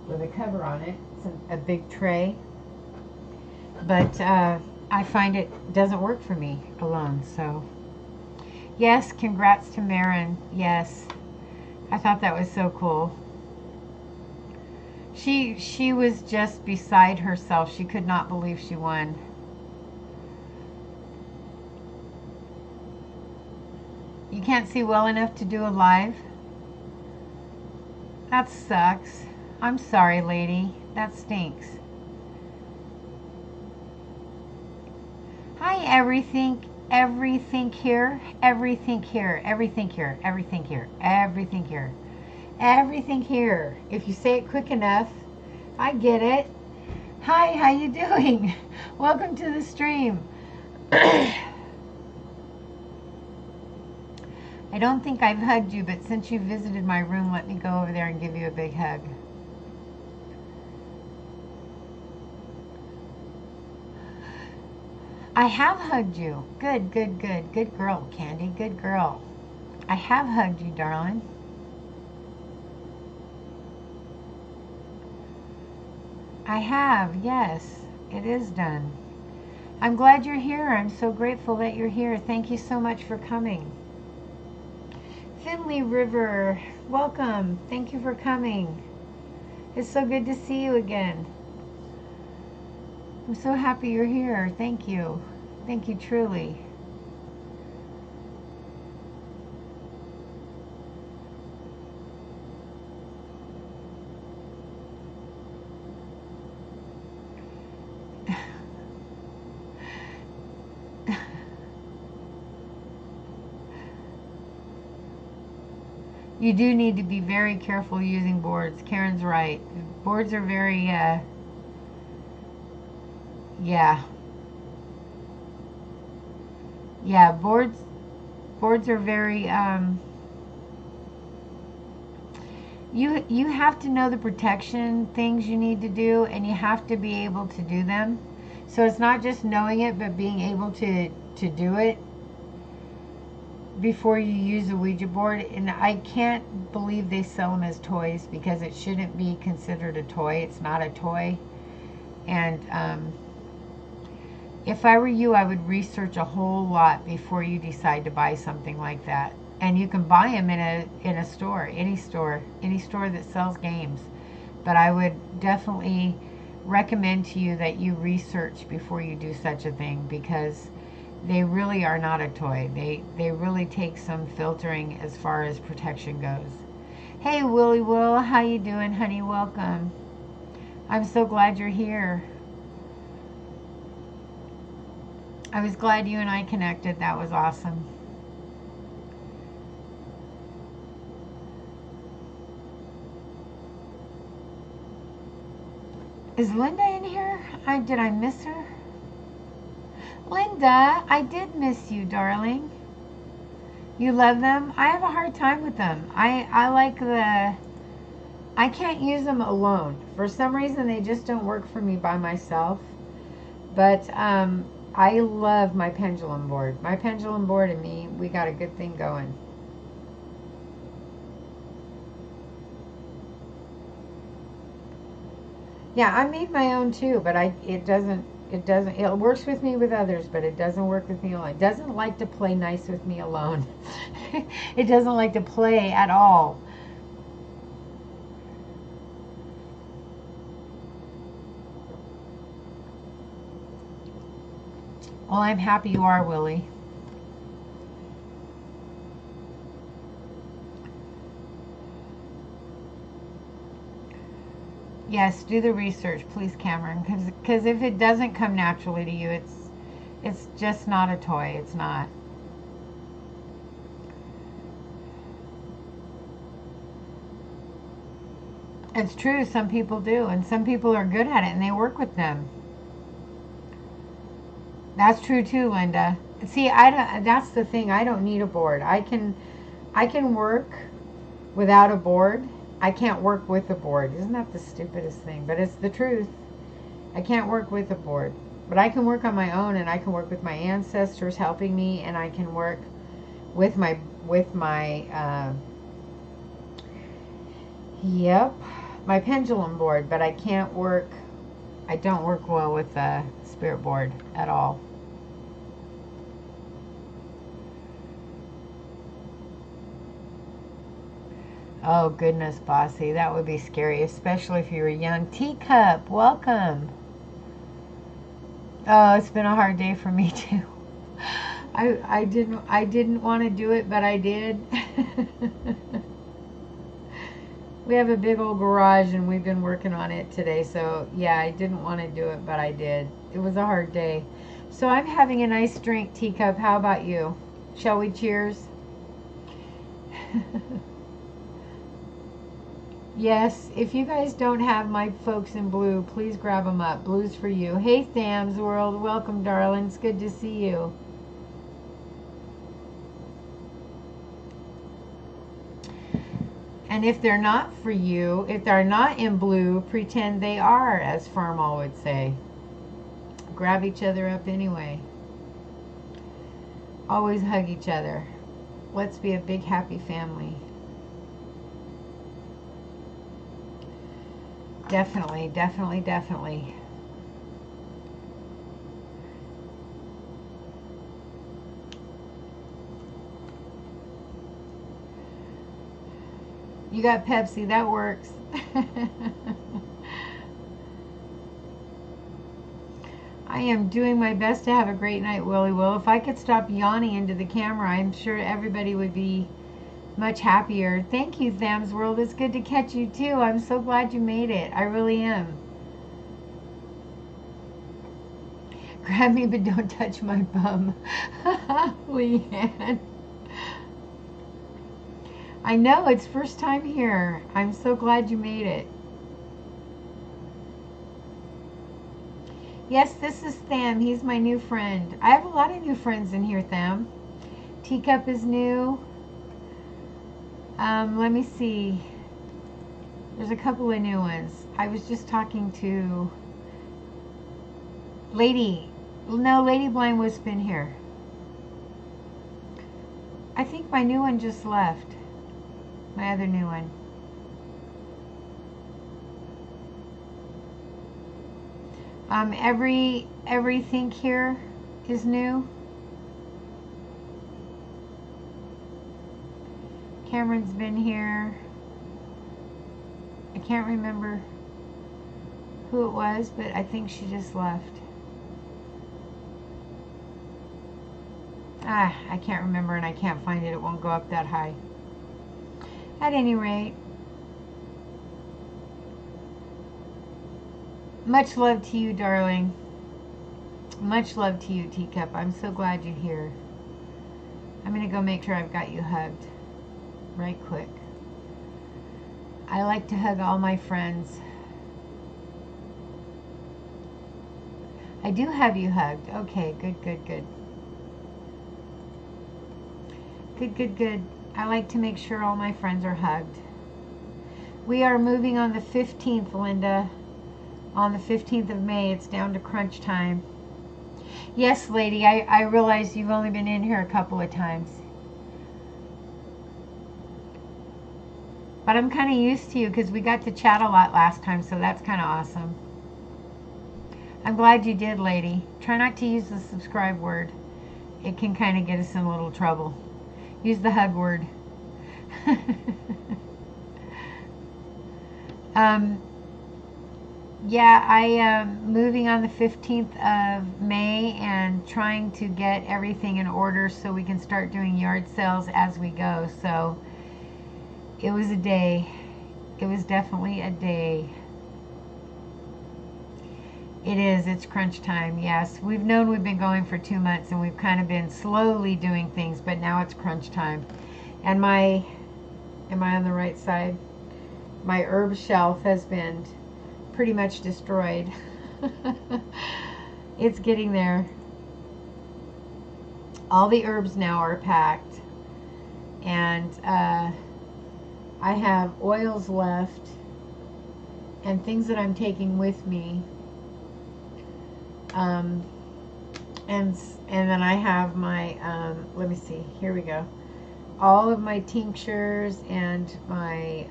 with a cover on it. It's a big tray. But I find it doesn't work for me alone. So yes, congrats to Marin. Yes, I thought that was so cool. She was just beside herself. She could not believe she won. You can't see well enough to do a live? That sucks. I'm sorry, lady. That stinks. Hi, everything here, everything here, everything here, everything here, everything here, everything here. If you say it quick enough, I get it. Hi, how you doing? Welcome to the stream. I don't think I've hugged you, but since you visited my room, let me go over there and give you a big hug. I have hugged you. Good, good, good. Good girl, Candy. Good girl. I have hugged you, darling. I have, yes. It is done. I'm glad you're here. I'm so grateful that you're here. Thank you so much for coming. Finley River, welcome. Thank you for coming. It's so good to see you again. I'm so happy you're here. Thank you. Thank you truly. You do need to be very careful using boards. Karen's right. Boards are very, yeah. Yeah, boards are very, you have to know the protection things you need to do, and you have to be able to do them. So it's not just knowing it, but being able to do it before you use a Ouija board. And I can't believe they sell them as toys, because it shouldn't be considered a toy. It's not a toy. And if I were you, I would research a whole lot before you decide to buy something like that. And you can buy them in a store, any store that sells games. But I would definitely recommend to you that you research before you do such a thing, because they really are not a toy. They really take some filtering as far as protection goes. Hey, Willie Will, how you doing, honey? Welcome. I'm so glad you're here. I was glad you and I connected. That was awesome. Is Linda in here? Did I miss her? Linda, I did miss you, darling. You love them? I have a hard time with them. I like I can't use them alone. For some reason, they just don't work for me by myself. But I love my pendulum board. My pendulum board and me, we got a good thing going. Yeah, I made my own too, but it works with me with others, but it doesn't work with me alone. It doesn't like to play nice with me alone. It doesn't like to play at all. Well, I'm happy you are, Willie. Yes, do the research, please, Cameron, because if it doesn't come naturally to you, it's just not a toy. It's not. It's true. Some people do, and some people are good at it, and they work with them. That's true too, Linda. See, I don't. That's the thing. I don't need a board. I can work without a board. I can't work with a board. Isn't that the stupidest thing? But it's the truth. I can't work with a board, but I can work on my own, and I can work with my ancestors helping me, and I can work with my yep, my pendulum board. But I can't work. I don't work well with the spirit board at all. Oh goodness, Bossy, that would be scary, especially if you were young. Teacup, welcome. Oh, it's been a hard day for me too. I didn't want to do it, but I did. We have a big old garage and we've been working on it today. So yeah, I didn't want to do it, but I did. It was a hard day. So I'm having a nice drink, Teacup. How about you? Shall we cheers? Yes, if you guys don't have my folks in blue, please grab them up. Blue's for you. Hey, Tham's World. Welcome, darling. It's good to see you. And if they're not for you, if they're not in blue, pretend they are, as Farmall would say. Grab each other up anyway. Always hug each other. Let's be a big, happy family. Definitely, definitely, definitely. You got Pepsi, that works. I am doing my best to have a great night, Willie Will. If I could stop yawning into the camera, I'm sure everybody would be much happier. Thank you, Tham's World. It's good to catch you too. I'm so glad you made it. I really am. Grab me, but don't touch my bum. Leanne. I know, it's first time here. I'm so glad you made it. Yes, this is Tham. He's my new friend. I have a lot of new friends in here, Tham. Teacup is new. Let me see. There's a couple of new ones. I was just talking to Lady. No, Lady Blind Wisp in here. I think my new one just left. My other new one. Everything here is new. Cameron's been here. I can't remember who it was, but I think she just left. I can't remember and I can't find it. It won't go up that high. At any rate, much love to you, darling. Much love to you, Teacup. I'm so glad you're here. I'm going to go make sure I've got you hugged right quick. I like to hug all my friends. I do have you hugged. Okay, good, good, good. Good, good, good. I like to make sure all my friends are hugged. We are moving on the 15th, Linda. On the 15th of May, it's down to crunch time. Yes, lady, I realize you've only been in here a couple of times. But I'm kind of used to you because we got to chat a lot last time, so that's kind of awesome. I'm glad you did, lady. Try not to use the subscribe word. It can kind of get us in a little trouble. Use the hug word. Yeah, I am moving on the 15th of May and trying to get everything in order so we can start doing yard sales as we go. So it was a day. It was definitely a day. It is. It's crunch time. Yes. We've known we've been going for 2 months and we've kind of been slowly doing things, but now it's crunch time. And am I on the right side? My herb shelf has been pretty much destroyed. It's getting there. All the herbs now are packed. And I have oils left and things that I'm taking with me. And then I have my, let me see, here we go. All of my tinctures and my,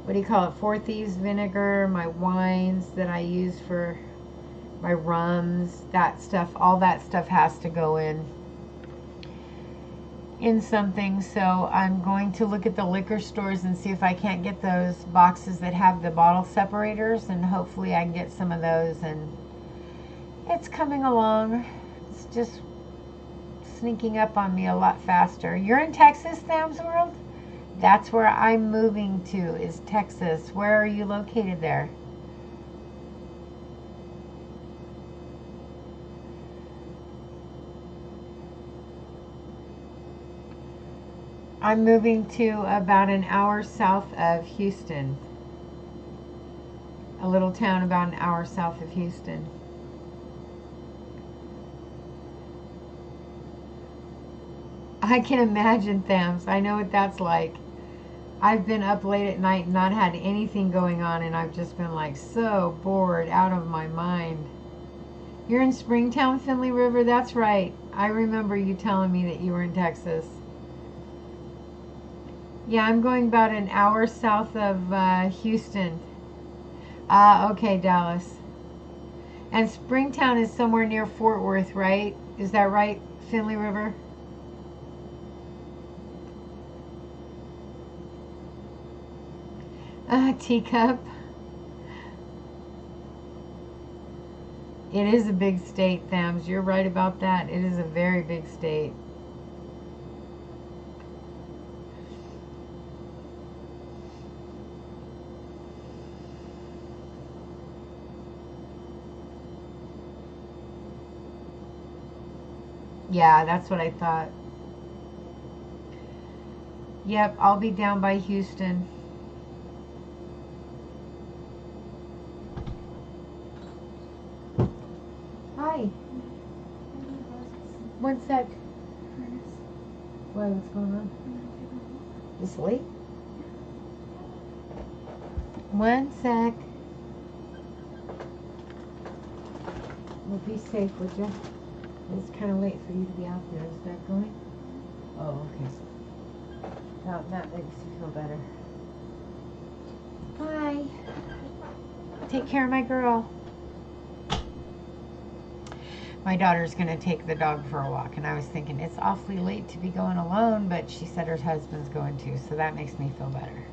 what do you call it, Four Thieves vinegar, my wines that I use for my rums, that stuff, all that stuff has to go in something. So I'm going to look at the liquor stores and see if I can't get those boxes that have the bottle separators, and hopefully I can get some of those. And it's coming along. It's just sneaking up on me a lot faster. You're in Texas, Tham's World? That's where I'm moving to, is Texas. Where are you located there? I'm moving to about an hour south of Houston. A little town about an hour south of Houston. I can imagine, Thams. I know what that's like. I've been up late at night and not had anything going on, and I've just been like so bored out of my mind. You're in Springtown, Finley River? That's right. I remember you telling me that you were in Texas. Yeah, I'm going about an hour south of Houston. Okay, Dallas. And Springtown is somewhere near Fort Worth, right? Is that right, Finley River? Teacup. It is a big state, Thams. You're right about that. It is a very big state. Yeah, that's what I thought. Yep, I'll be down by Houston. Hi. One sec. Why, what's going on? You sleep? One sec. Well, be safe, would you? It's kind of late for you to be out there. Is that going? Oh, okay. That makes you feel better. Hi. Take care of my girl. My daughter's going to take the dog for a walk, and I was thinking it's awfully late to be going alone, but she said her husband's going too, so that makes me feel better.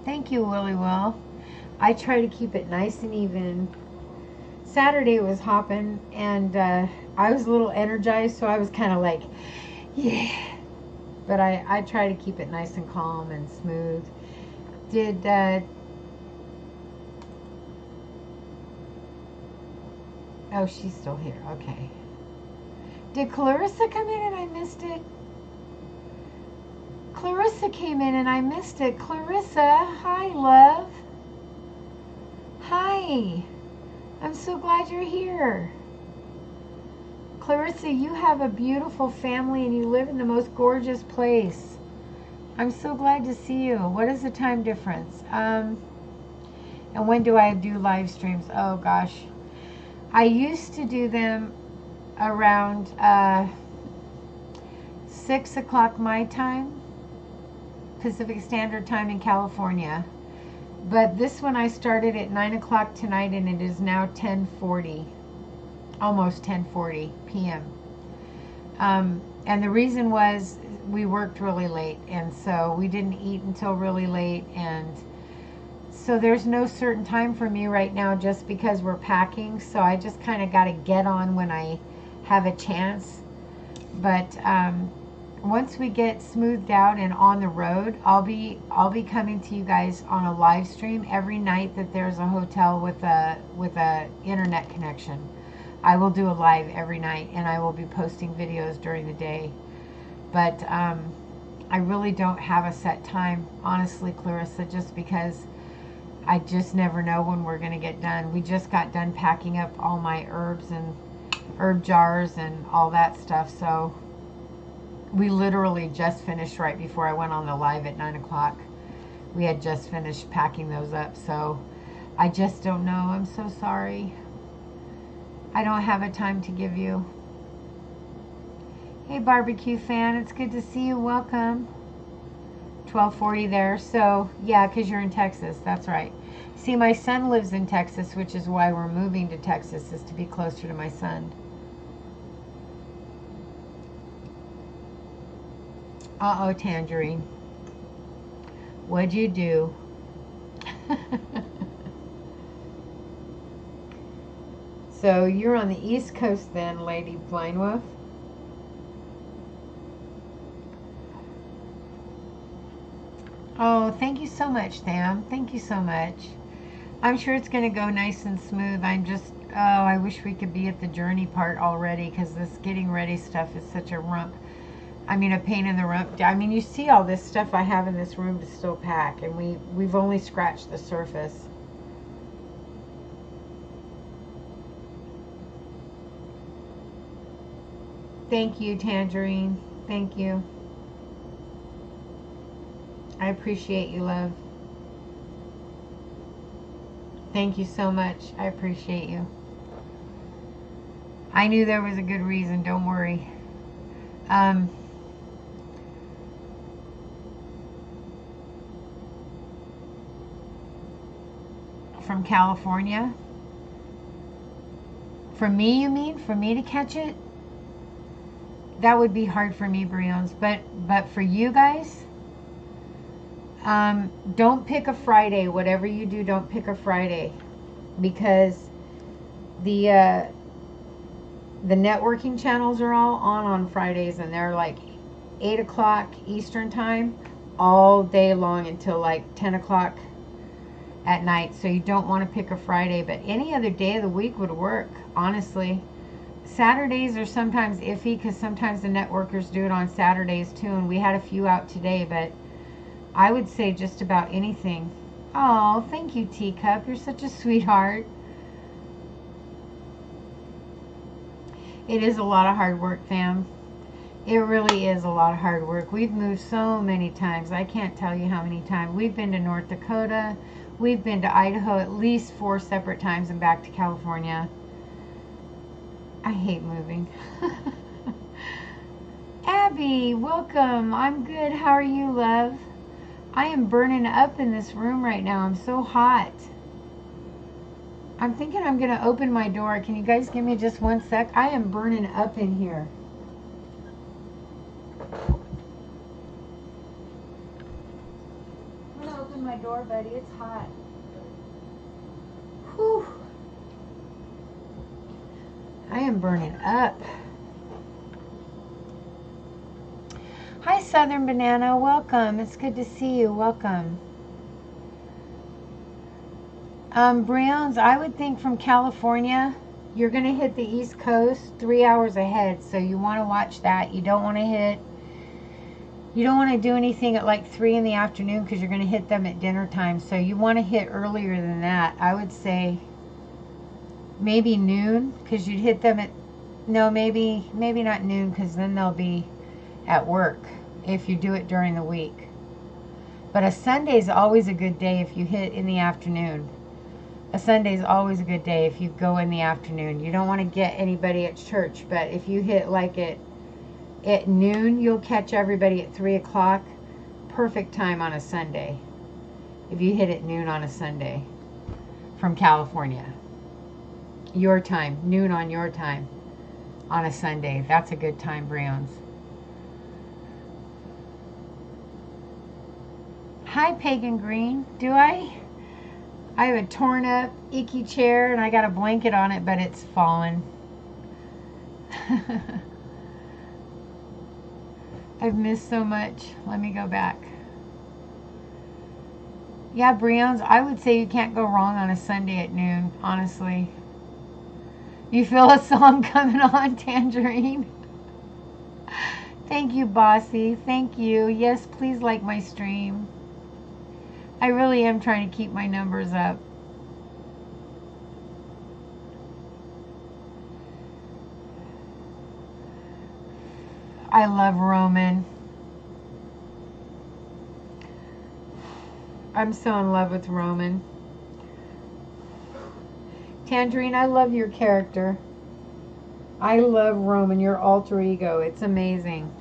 Thank you, Willie Will. I try to keep it nice and even. Saturday was hopping, and I was a little energized, so I was kind of like, yeah. But I try to keep it nice and calm and smooth. Did oh, she's still here. Okay. Did Clarissa come in and I missed it? Clarissa came in and I missed it. Clarissa, hi, love. Hi. I'm so glad you're here. Clarissa, you have a beautiful family and you live in the most gorgeous place. I'm so glad to see you. What is the time difference? And when do I do live streams? Oh gosh. I used to do them around 6 o'clock my time, Pacific Standard Time in California. But this one I started at 9 o'clock tonight, and it is now 10:40, almost 10:40 p.m. And the reason was we worked really late, and so we didn't eat until really late, and so there's no certain time for me right now just because we're packing, so I just kind of got to get on when I have a chance. But once we get smoothed out and on the road, I'll be coming to you guys on a live stream every night that there's a hotel with a internet connection. I will do a live every night, and I will be posting videos during the day. But I really don't have a set time, honestly, Clarissa, just because I just never know when we're going to get done. We just got done packing up all my herbs and herb jars and all that stuff, so we literally just finished right before I went on the live at 9 o'clock. We had just finished packing those up, so I just don't know. I'm so sorry. I don't have a time to give you. Hey, barbecue fan, it's good to see you. Welcome. 12:40 there. So, yeah, because you're in Texas. That's right. See, my son lives in Texas, which is why we're moving to Texas, is to be closer to my son. Uh-oh, Tangerine. What'd you do? So you're on the East Coast then, Lady Blind Wolf? Oh, thank you so much, Sam. Thank you so much. I'm sure it's going to go nice and smooth. I wish we could be at the journey part already because this getting ready stuff is such a rump. I mean, a pain in the rump. I mean, you see all this stuff I have in this room to still pack, and we've only scratched the surface. Thank you, Tangerine. Thank you. I appreciate you, love. Thank you so much. I appreciate you. I knew there was a good reason. Don't worry. Um, from California. For me, you mean? For me to catch it? That would be hard for me, Briones. But for you guys, don't pick a Friday. Whatever you do, don't pick a Friday, because the the networking channels are all on Fridays, and they're like 8 o'clock Eastern time all day long until like 10 o'clock at night. So you don't want to pick a Friday, but any other day of the week would work, honestly. Saturdays are sometimes iffy because sometimes the networkers do it on Saturdays too, and we had a few out today, but I would say just about anything. Oh, thank you, Teacup. You're such a sweetheart. It is a lot of hard work, fam. It really is a lot of hard work. We've moved so many times. I can't tell you how many times. We've been to North Dakota. We've been to Idaho at least 4 separate times and back to California. I hate moving. Abby, welcome. I'm good. How are you, love? I am burning up in this room right now. I'm so hot. I'm thinking I'm going to open my door. Can you guys give me just 1 sec? I am burning up in here. I'm going to open my door, buddy. It's hot. Whew. I am burning up. Hi, Southern Banana. Welcome. It's good to see you. Welcome. Browns, I would think from California, you're going to hit the East Coast 3 hours ahead. So you want to watch that. You don't want to do anything at like 3 in the afternoon because you're going to hit them at dinner time. So you want to hit earlier than that. I would say maybe noon, because you'd hit them at, no, maybe not noon, because then they'll be at work if you do it during the week. But a Sunday is always a good day if you hit in the afternoon. A Sunday is always a good day if you go in the afternoon. You don't want to get anybody at church, but if you hit like at noon, you'll catch everybody at 3 o'clock. Perfect time on a Sunday if you hit at noon on a Sunday from California. Your time, noon on your time on a Sunday. That's a good time, Browns. Hi, Pagan Green. I have a torn up, icky chair, and I got a blanket on it, but it's fallen. I've missed so much. Let me go back. Yeah, Browns, I would say you can't go wrong on a Sunday at noon, honestly. You feel a song coming on, Tangerine? Thank you, Bossy. Thank you. Yes, please like my stream. I really am trying to keep my numbers up. I love Roman. I'm so in love with Roman. Tangerine, I love your character. I love Roman, your alter ego. It's amazing.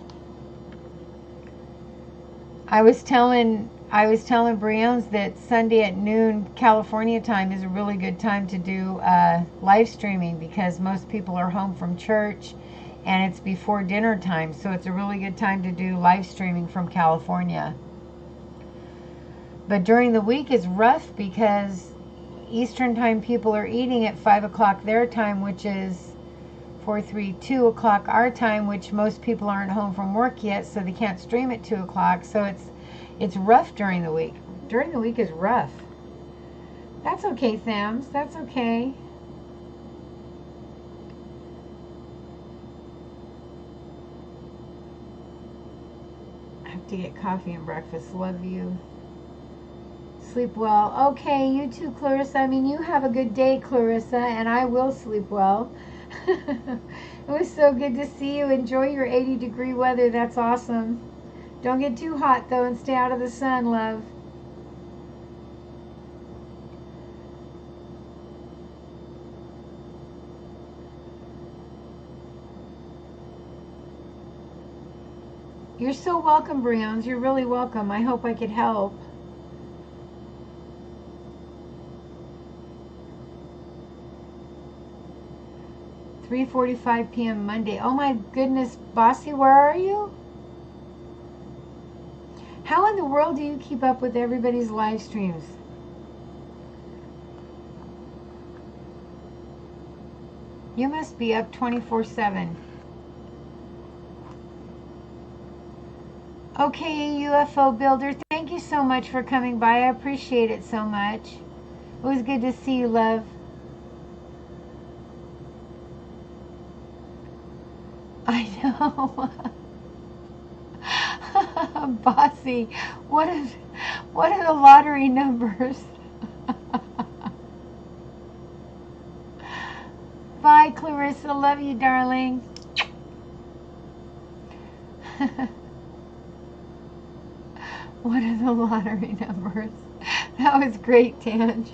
I was telling Briones that Sunday at noon California time is a really good time to do live streaming because most people are home from church and it's before dinner time, so it's a really good time to do live streaming from California. But during the week is rough because Eastern time people are eating at 5 o'clock their time, which is 2 o'clock our time, which most people aren't home from work yet, so they can't stream at 2 o'clock. So It's rough during the week. During the week is rough. That's okay, Thams. That's okay. I have to get coffee and breakfast. Love you. Sleep well. Okay, you too, Clarissa. I mean, you have a good day, Clarissa, and I will sleep well. It was so good to see you. Enjoy your 80-degree weather. That's awesome. Don't get too hot, though, and stay out of the sun, love. You're so welcome, Briones. You're really welcome. I hope I could help. "3:45 p.m. Monday." Oh my goodness, Bossy, where are you? How in the world do you keep up with everybody's live streams? You must be up 24/7. Okay, UFO Builder, thank you so much for coming by. I appreciate it so much. It was good to see you, love. I know. Bossy, what are the lottery numbers? Bye, Clarissa. Love you, darling. What are the lottery numbers? That was great, Tange.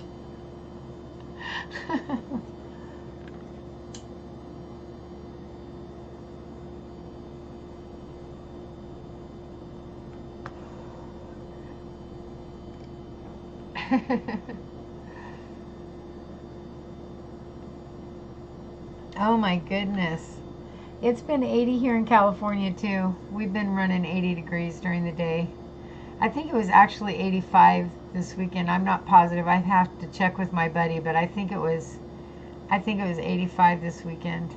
Oh my goodness. It's been 80 here in California too. We've been running 80 degrees during the day. I think it was actually 85 this weekend. I'm not positive. I'd have to check with my buddy, but I think it was 85 this weekend.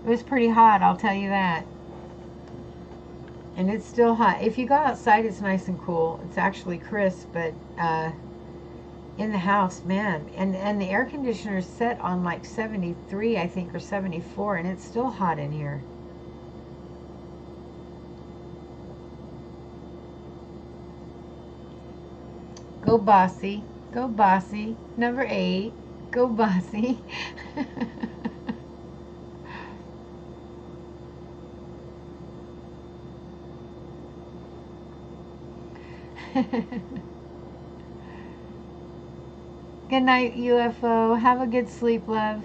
It was pretty hot, I'll tell you that. And it's still hot. If you go outside, it's nice and cool. It's actually crisp, but in the house, man, and the air conditioner is set on like 73, I think, or 74, and it's still hot in here. Go Bossy. Go Bossy. Number 8. Go Bossy. Good night, UFO. Have a good sleep, love.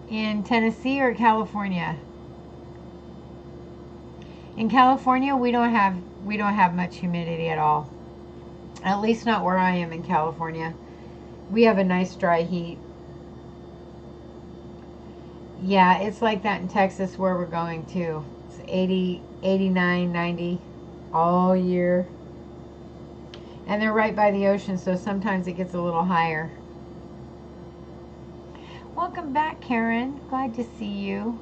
In Tennessee or California? In California, we don't have much humidity at all. At least not where I am in California. We have a nice dry heat. Yeah, it's like that in Texas where we're going to. It's 80, 89, 90 all year. And they're right by the ocean, so sometimes it gets a little higher. Welcome back, Karen. Glad to see you.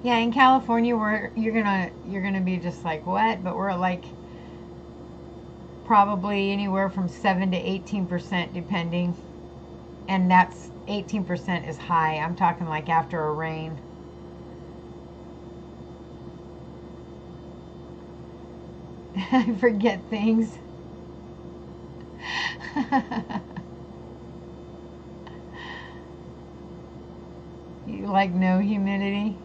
Yeah, in California, you're gonna be just like, what? But we're like probably anywhere from 7 to 18% depending, and that's 18% is high. I'm talking like after a rain. I forget things. You like no humidity?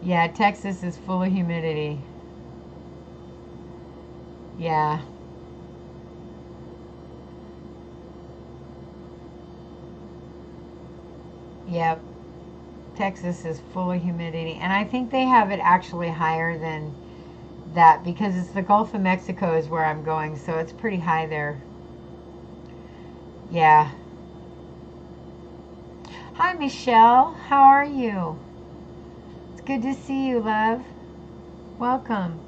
Yeah, Texas is full of humidity. Yeah. Yep. Texas is full of humidity. And I think they have it actually higher than that because it's the Gulf of Mexico is where I'm going, so it's pretty high there. Yeah. Hi, Michelle. How are you? It's good to see you, love. Welcome.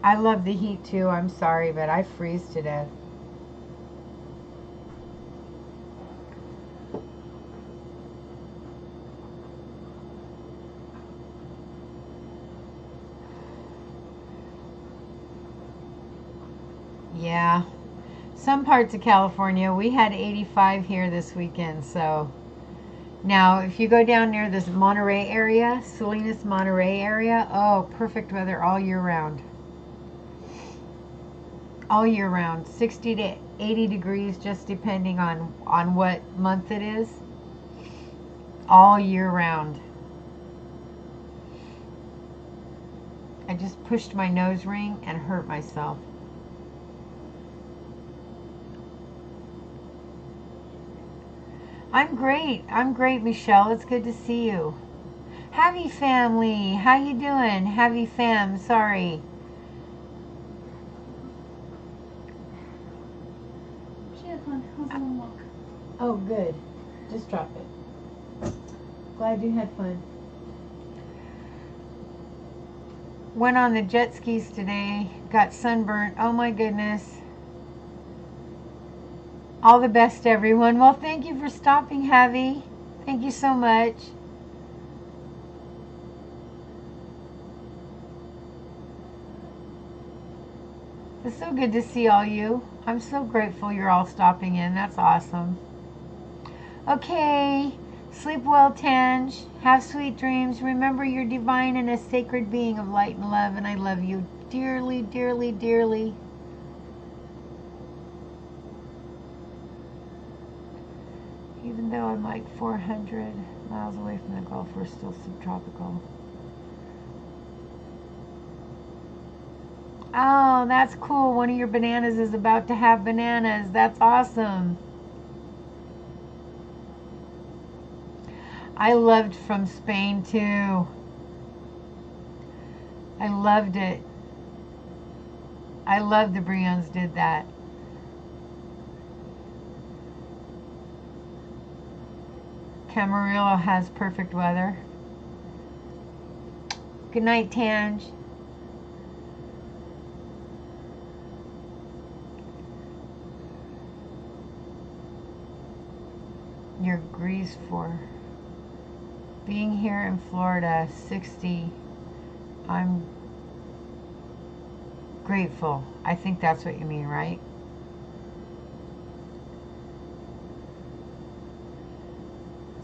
I love the heat too. I'm sorry, but I freeze to death. Yeah. Some parts of California, we had 85 here this weekend. So now if you go down near this Monterey area, Salinas, Monterey area, oh, perfect weather all year round. All year round, 60 to 80 degrees, just depending on what month it is. All year round. I just pushed my nose ring and hurt myself. I'm great, Michelle. It's good to see you. Happy family. How you doing? Happy fam. Sorry. She had fun. It was a long walk. Oh, good. Just drop it. Glad you had fun. Went on the jet skis today. Got sunburnt. Oh my goodness. All the best, everyone. Well, thank you for stopping, Javi. Thank you so much. It's so good to see all you. I'm so grateful you're all stopping in. That's awesome. Okay. Sleep well, Tange. Have sweet dreams. Remember you're divine and a sacred being of light and love, and I love you dearly, dearly, dearly. Even though I'm like 400 miles away from the Gulf, we're still subtropical. Oh, that's cool. One of your bananas is about to have bananas. That's awesome. I loved From Spain too. I loved it. I love the Brions did that. Camarillo has perfect weather. Good night, Tange. Your Grease for being here in Florida, 60. I'm grateful. I think that's what you mean, right?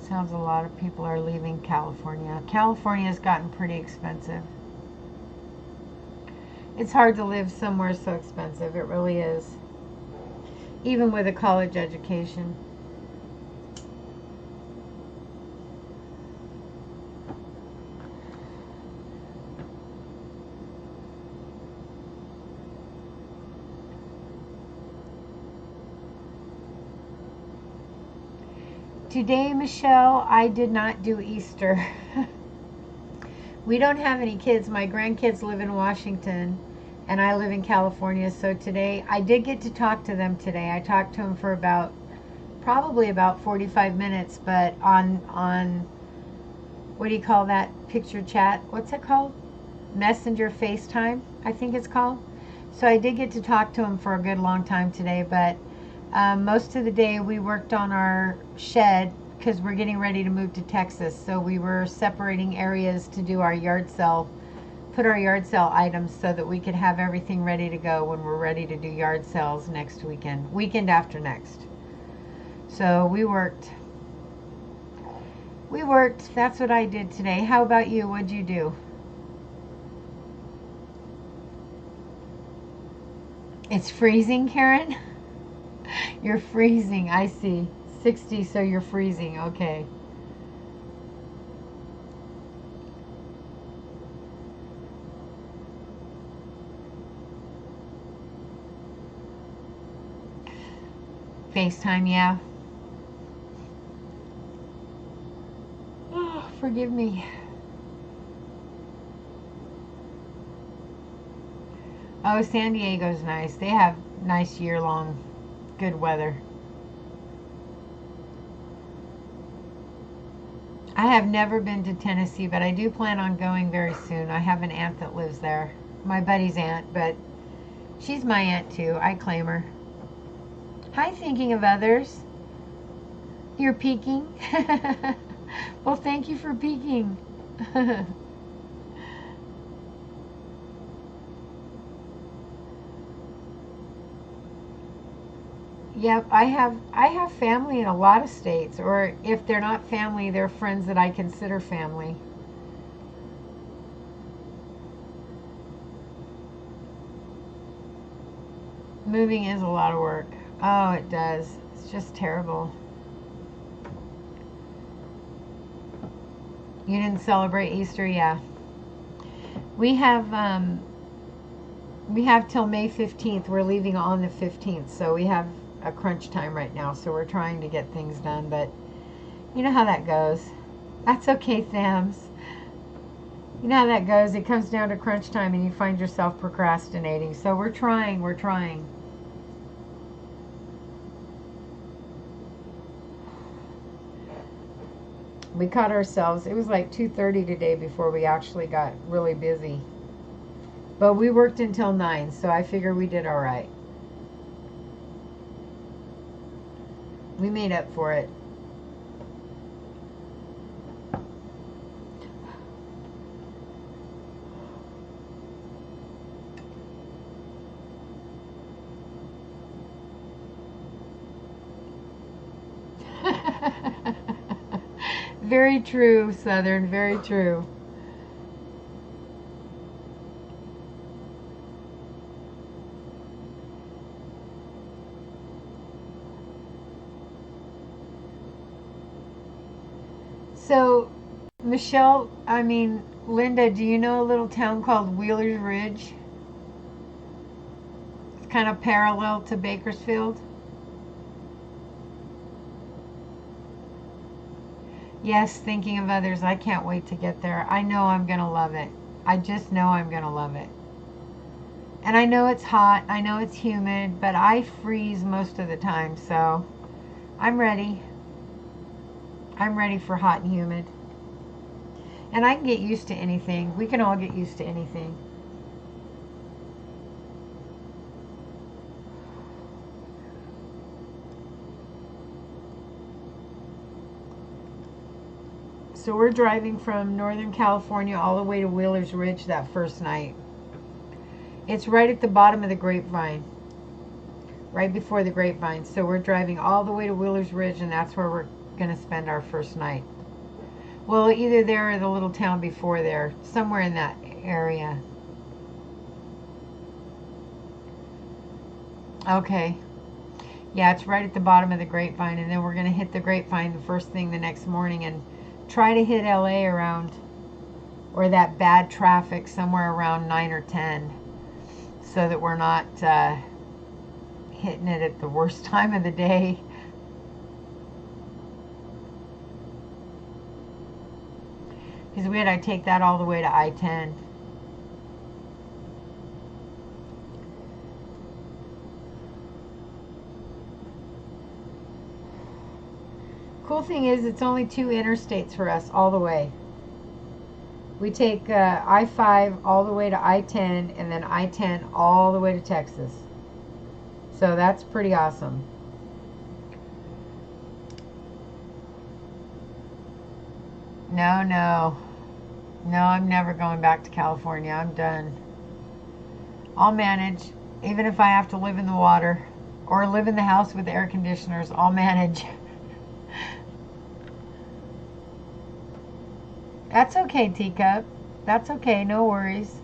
Sounds a lot of people are leaving California. California's gotten pretty expensive. It's hard to live somewhere so expensive. It really is. Even with a college education. Today, Michelle, I did not do Easter. We don't have any kids. My grandkids live in Washington, and I live in California. So today, I did get to talk to them today. I talked to them for probably about 45 minutes, but on what do you call that picture chat? What's it called? Messenger FaceTime, I think it's called. So I did get to talk to them for a good long time today, but most of the day we worked on our shed because we're getting ready to move to Texas. So we were separating areas to do our yard sale, put our yard sale items so that we could have everything ready to go when we're ready to do yard sales next weekend after next. So we worked. That's what I did today. How about you? What'd you do? It's freezing, Karen? You're freezing, I see. 60, so you're freezing, okay. FaceTime, yeah. Oh, forgive me. Oh, San Diego's nice. They have nice year-long good weather. I have never been to Tennessee, but I do plan on going very soon. I have an aunt that lives there. My buddy's aunt, but she's my aunt too. I claim her. Hi, thinking of others. You're peeking? Well, thank you for peeking. Yep, I have family in a lot of states, or if they're not family, they're friends that I consider family. Moving is a lot of work. Oh, it does. It's just terrible. You didn't celebrate Easter, yeah. We have till May 15th. We're leaving on the 15th, so we have a crunch time right now. So we're trying to get things done, but you know how that goes. That's okay, Thams. You know how that goes. It comes down to crunch time and you find yourself procrastinating. So we're trying, we're trying. We caught ourselves. It was like 2:30 today before we actually got really busy. But we worked until 9, so I figure we did all right. We made up for it. Very true, Southern, very true. So, Michelle, I mean, Linda, do you know a little town called Wheeler's Ridge? It's kind of parallel to Bakersfield. Yes, thinking of others. I can't wait to get there. I know I'm going to love it. I just know I'm going to love it. And I know it's hot. I know it's humid, but I freeze most of the time, so I'm ready. I'm ready for hot and humid. And I can get used to anything. We can all get used to anything. So we're driving from Northern California all the way to Wheeler's Ridge that first night. It's right at the bottom of the Grapevine, right before the Grapevine. So we're driving all the way to Wheeler's Ridge, and that's where we're going to spend our first night. Well, either there or the little town before there, somewhere in that area. Okay. Yeah, it's right at the bottom of the Grapevine, and then we're going to hit the Grapevine the first thing the next morning and try to hit LA around, or that bad traffic somewhere around 9 or 10, so that we're not hitting it at the worst time of the day. Because we had to take that all the way to I-10. Cool thing is, it's only 2 interstates for us all the way. We take I-5 all the way to I-10, and then I-10 all the way to Texas. So that's pretty awesome. No, no. No, I'm never going back to California. I'm done. I'll manage. Even if I have to live in the water or live in the house with air conditioners, I'll manage. That's okay, Teacup. That's okay. No worries.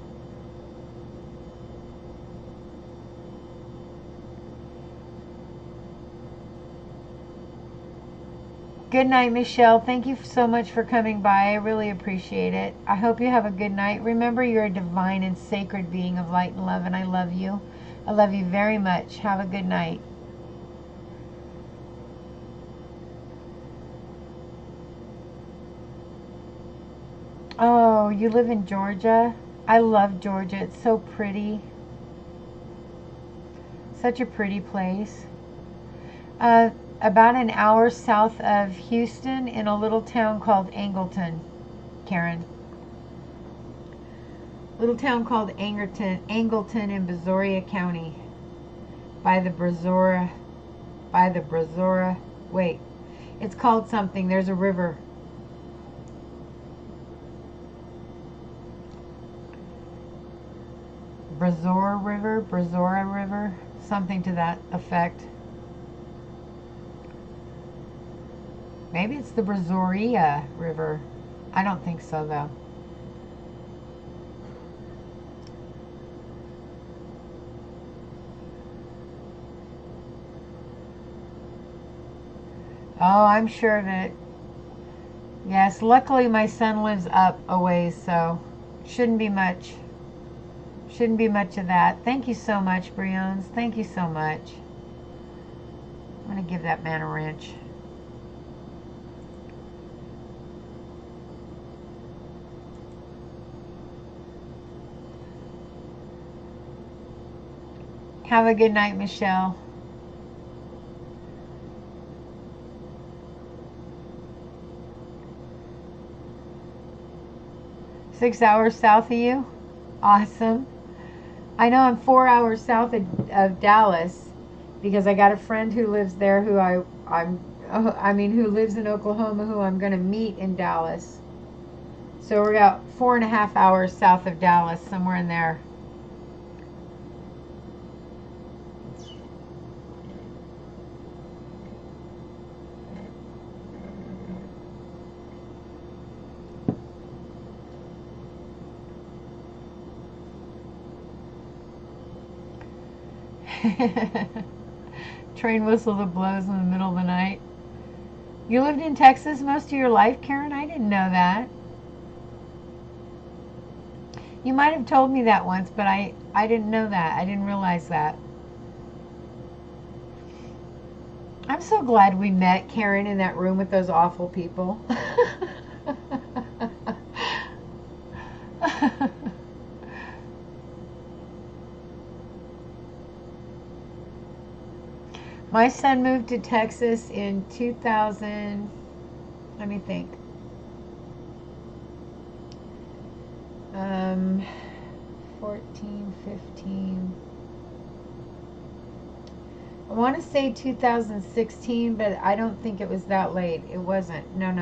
Good night, Michelle. Thank you so much for coming by. I really appreciate it. I hope you have a good night. Remember, you're a divine and sacred being of light and love, and I love you. I love you very much. Have a good night. Oh, you live in Georgia? I love Georgia. It's so pretty. Such a pretty place. About an hour south of Houston in a little town called Angleton, Karen. Little town called Angleton in Brazoria County. By the Brazoria. Wait, it's called something. There's a river. Brazora River, something to that effect. Maybe it's the Brazoria River. I don't think so, though. Oh, I'm sure of it. Yes, luckily my son lives up a ways, so shouldn't be much. Shouldn't be much of that. Thank you so much, Briones. Thank you so much. I'm going to give that man a wrench. Have a good night, Michelle. $6 south of you? Awesome. I know I'm 4 hours south of Dallas because I got a friend who lives there who who lives in Oklahoma who I'm going to meet in Dallas. So we're about 4.5 hours south of Dallas, somewhere in there. Train whistle that blows in the middle of the night. You lived in Texas most of your life, Karen? I didn't know that. You might have told me that once, but I didn't know that. I didn't realize that. I'm so glad we met, Karen, in that room with those awful people. My son moved to Texas in 2000, let me think, 14, 15. I want to say 2016, but I don't think it was that late. It wasn't. No.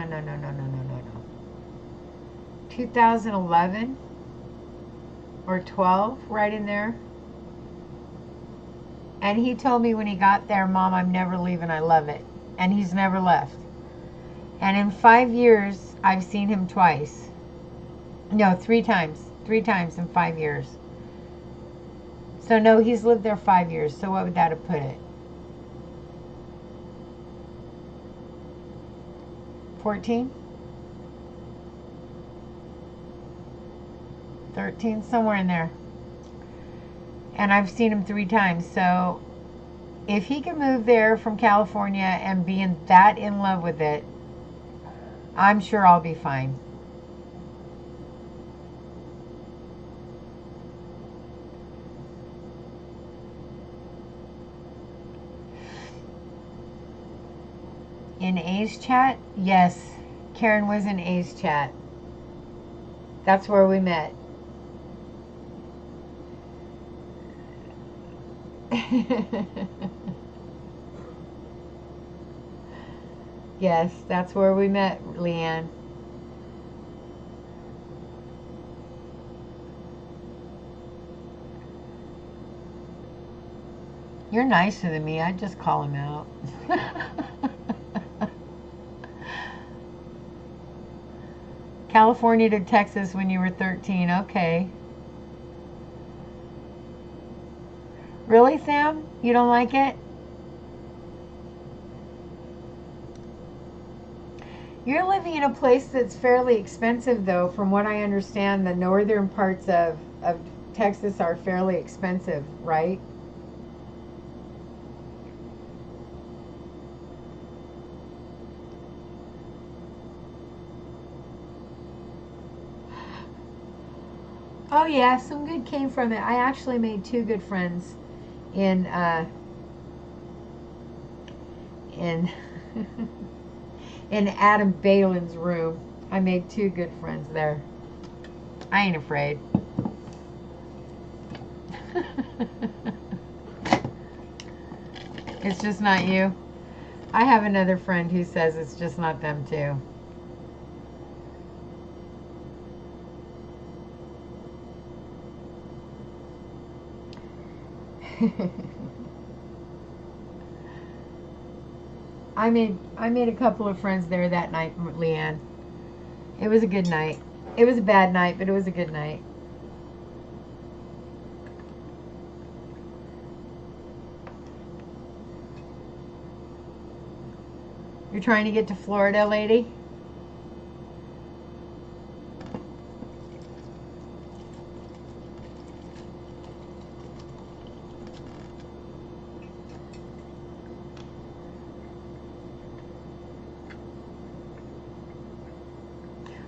2011 or 12, right in there. And he told me when he got there, Mom, I'm never leaving. I love it. And he's never left. And in 5 years, I've seen him twice. No, 3 times. 3 times in 5 years. So no, he's lived there 5 years. So what would that have put it? 14? 13? Somewhere in there. And I've seen him 3 times. So if he can move there from California and be that in love with it, I'm sure I'll be fine. In A's chat? Yes. Karen was in A's chat. That's where we met. Yes, that's where we met, Leanne. You're nicer than me. I'd just call him out. California to Texas when you were 13. Okay. Really, Sam? You don't like it? You're living in a place that's fairly expensive, though. From what I understand, the northern parts of Texas are fairly expensive, right? Oh yeah, some good came from it. I actually made 2 good friends in in in Adam Balin's room. I made 2 good friends there. I ain't afraid. It's just not you. I have another friend who says it's just not them too. I made a couple of friends there that night, Leanne. It was a good night. It was a bad night, but it was a good night. You're trying to get to Florida, lady?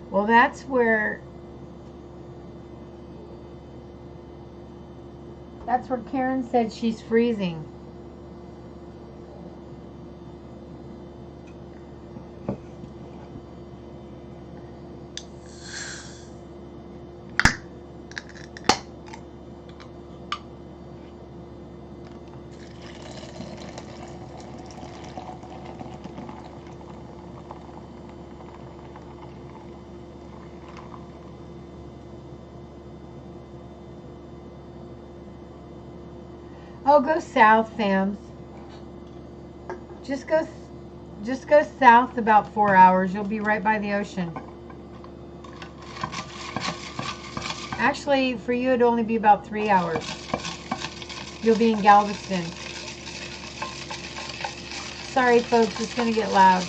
Well, that's where Karen said she's freezing. Oh, go south, Sam's. Just go south about 4 hours. You'll be right by the ocean. Actually, for you, it'd only be about 3 hours. You'll be in Galveston. Sorry, folks, it's going to get loud.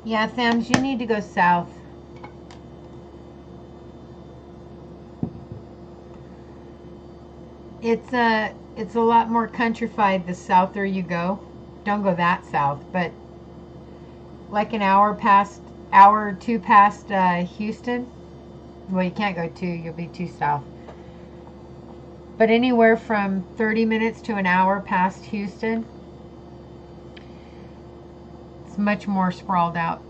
Yeah, Thams, you need to go south. It's a lot more countrified the souther you go. Don't go that south, but like an hour or two past Houston. Well, you can't go two, you'll be too south. But anywhere from 30 minutes to an hour past Houston, it's much more sprawled out.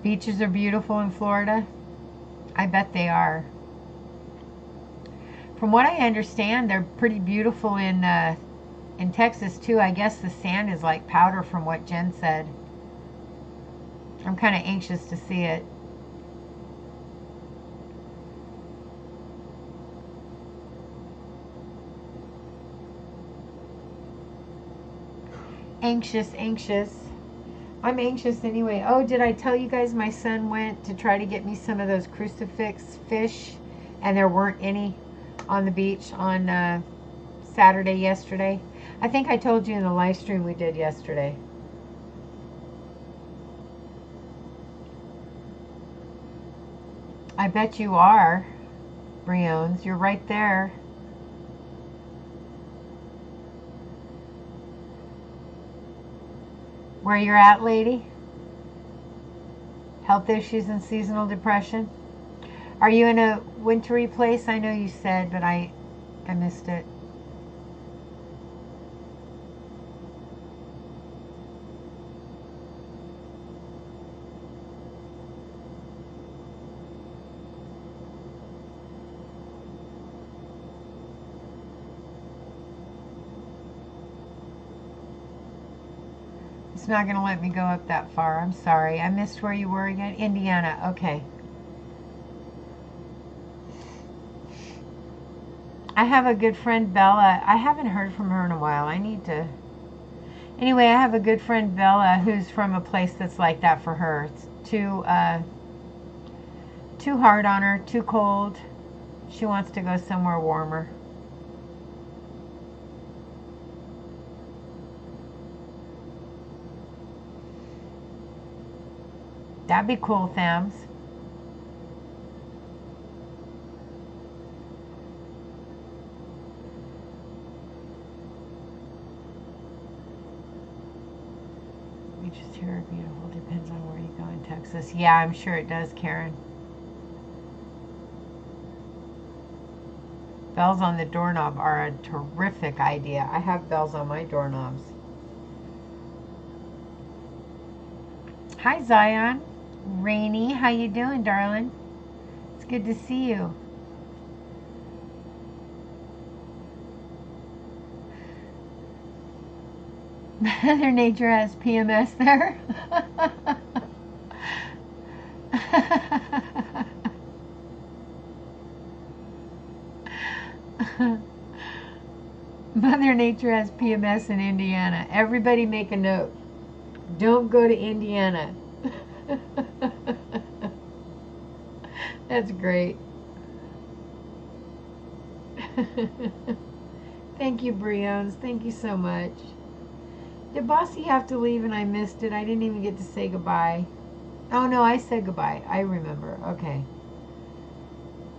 Beaches are beautiful in Florida. I bet they are. From what I understand, they're pretty beautiful in Texas too. I guess the sand is like powder from what Jen said. I'm kind of anxious to see it. Anxious. I'm anxious anyway. Oh, did I tell you guys my son went to try to get me some of those crucifix fish and there weren't any on the beach on Saturday yesterday? I think I told you in the live stream we did yesterday. I bet you are, Briones. You're right there. Where you're at, lady? Health issues and seasonal depression? Are you in a wintry place? I know you said, but I missed it. It's not going to let me go up that far. I'm sorry. I missed where you were again. Indiana. Okay. I have a good friend, Bella. I haven't heard from her in a while. I need to. Anyway, I have a good friend, Bella, who's from a place that's like that for her. It's too hard on her, too cold. She wants to go somewhere warmer. That'd be cool, Thams. Beaches here are beautiful. Depends on where you go in Texas. Yeah, I'm sure it does, Karen. Bells on the doorknob are a terrific idea. I have bells on my doorknobs. Hi, Zion. Rainy, how you doing, darling? It's good to see you. Mother Nature has PMS there. Mother Nature has PMS in Indiana. Everybody make a note. Don't go to Indiana. That's great. Thank you, Briones. Thank you so much. Did Bossy have to leave and I missed it? I didn't even get to say goodbye. Oh no, I said goodbye. I remember. Okay.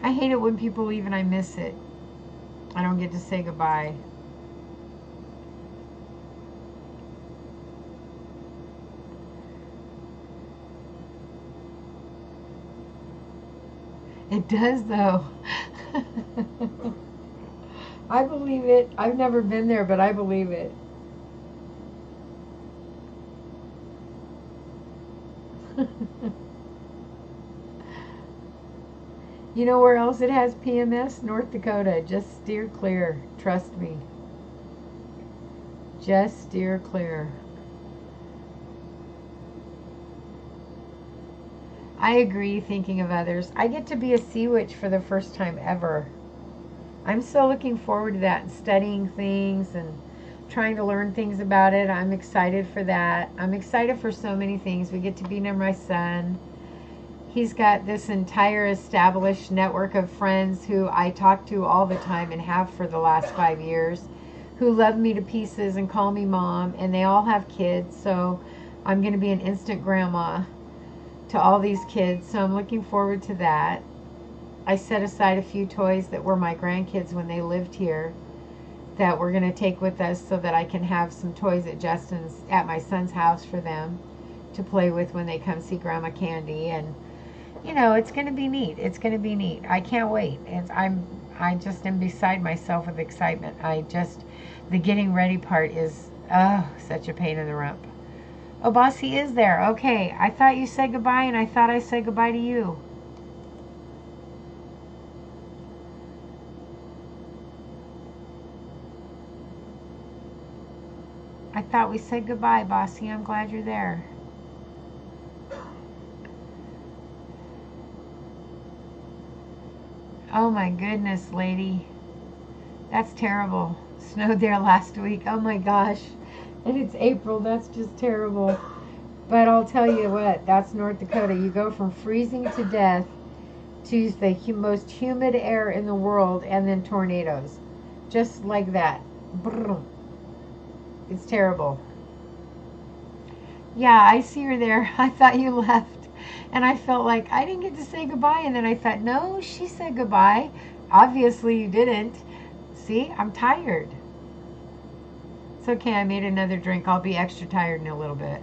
I hate it when people leave and I miss it. I don't get to say goodbye. It does though. I believe it. I've never been there, but I believe it. You know where else it has PMS? North Dakota. Just steer clear. Trust me. Just steer clear. I agree, thinking of others. I get to be a sea witch for the first time ever. I'm so looking forward to that and studying things and trying to learn things about it. I'm excited for that. I'm excited for so many things. We get to be near my son. He's got this entire established network of friends who I talk to all the time and have for the last 5 years, who love me to pieces and call me mom, and they all have kids, so I'm going to be an instant grandma to all these kids, so I'm looking forward to that. I set aside a few toys that were my grandkids when they lived here that we're going to take with us so that I can have some toys at my son's house for them to play with when they come see Grandma Candy. And you know, it's going to be neat. It's going to be neat. I can't wait. I just am beside myself with excitement. The getting ready part is, such a pain in the rump. Oh, Bossy is there. Okay, I thought you said goodbye, and I thought I said goodbye to you. I thought we said goodbye, Bossy. I'm glad you're there. Oh my goodness, lady. That's terrible. Snowed there last week. Oh my gosh. And it's April. That's just terrible. But I'll tell you what, that's North Dakota. You go from freezing to death to the most humid air in the world and then tornadoes. Just like that. Brr. It's terrible. Yeah, I see her there. I thought you left. And I felt like I didn't get to say goodbye. And then I thought, no, she said goodbye. Obviously you didn't. See, I'm tired. It's okay, I made another drink. I'll be extra tired in a little bit.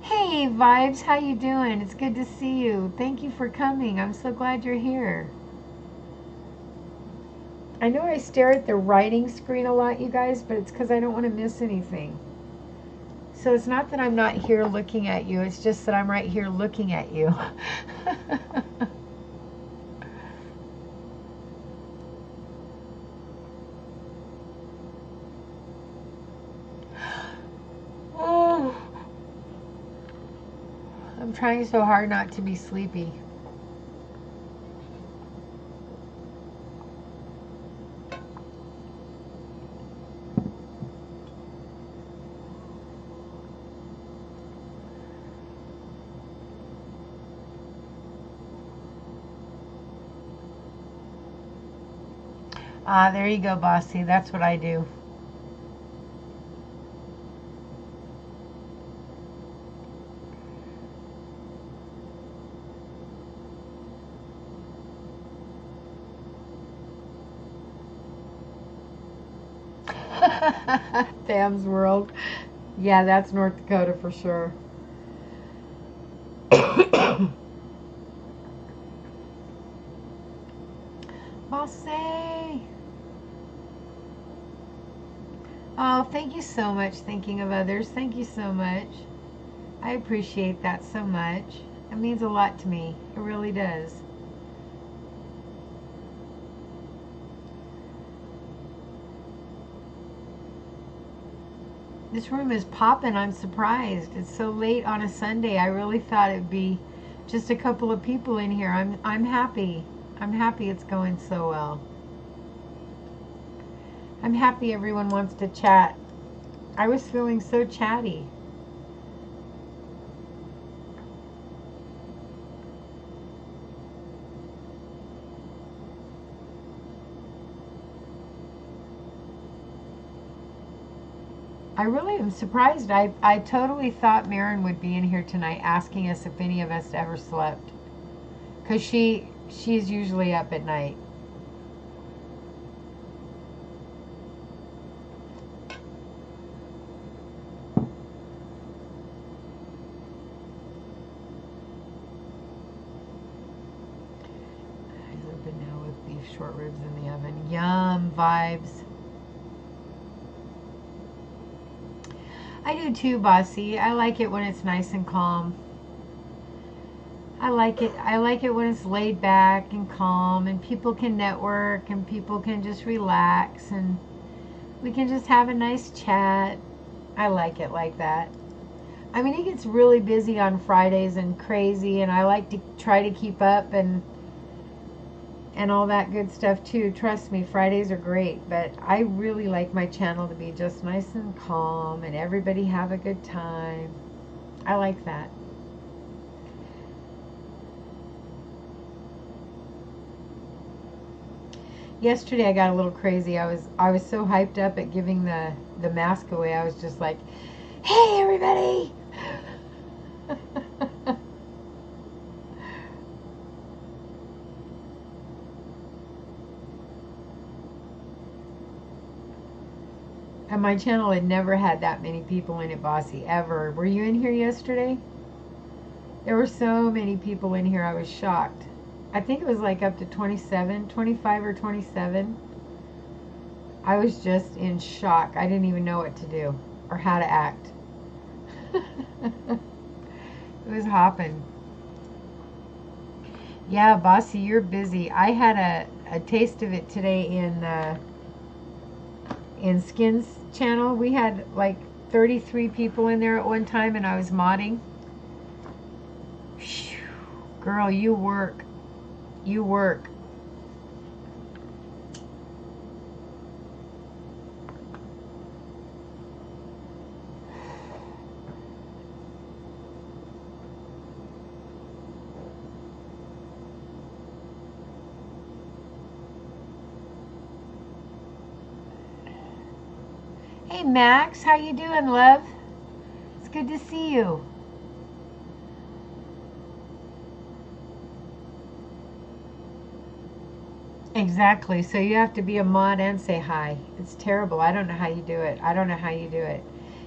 Hey, Vibes, how you doing? It's good to see you. Thank you for coming. I'm so glad you're here. I know I stare at the writing screen a lot, you guys, but it's because I don't want to miss anything. So it's not that I'm not here looking at you, it's just that I'm right here looking at you. Oh, I'm trying so hard not to be sleepy. Ah, there you go, Bossy. That's what I do. Tham's World. Yeah, that's North Dakota for sure. Bossy. Oh, thank you so much, thinking of others. Thank you so much. I appreciate that so much. It means a lot to me. It really does. This room is popping. I'm surprised. It's so late on a Sunday. I really thought it'd be just a couple of people in here. I'm happy. I'm happy it's going so well. I'm happy everyone wants to chat. I was feeling so chatty. I really am surprised. I totally thought Marin would be in here tonight asking us if any of us ever slept. Because she's usually up at night. Eyes open now with beef short ribs in the oven. Yum vibes. I do too, Bossy. I like it when it's nice and calm. I like it. I like it when it's laid back and calm and people can network and people can just relax and we can just have a nice chat. I like it like that. I mean, it gets really busy on Fridays and crazy, and I like to try to keep up and all that good stuff too. Trust me, Fridays are great, but I really like my channel to be just nice and calm and everybody have a good time. I like that. Yesterday I got a little crazy. I was so hyped up at giving the mask away. I was just like, "Hey everybody!" And my channel had never had that many people in it, Bossy, ever. Were you in here yesterday? There were so many people in here. I was shocked. I think it was like up to 27, 25 or 27. I was just in shock. I didn't even know what to do or how to act. It was hopping. Yeah, Bossy, you're busy. I had a taste of it today in Skin's channel. We had like 33 people in there at one time and I was modding. Whew. Girl, you work. You work. Hey Max, how you doing, love? It's good to see you. Exactly. So you have to be a mod and say hi. It's terrible. I don't know how you do it. I don't know how you do it.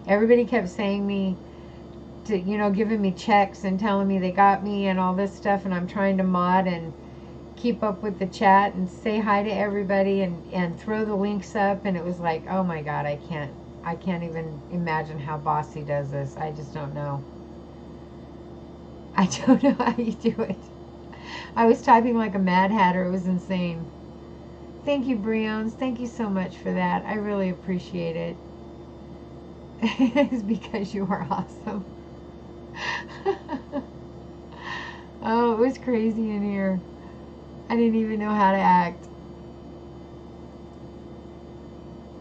Everybody kept saying me to, giving me checks and telling me they got me and all this stuff, and I'm trying to mod and keep up with the chat and say hi to everybody and throw the links up, and it was like, oh my god, I can't even imagine how Bossy does this. I just don't know. I don't know how you do it. I was typing like a mad hatter. It was insane. Thank you, Briones. Thank you so much for that. I really appreciate it. It's because you are awesome. Oh, it was crazy in here. I didn't even know how to act.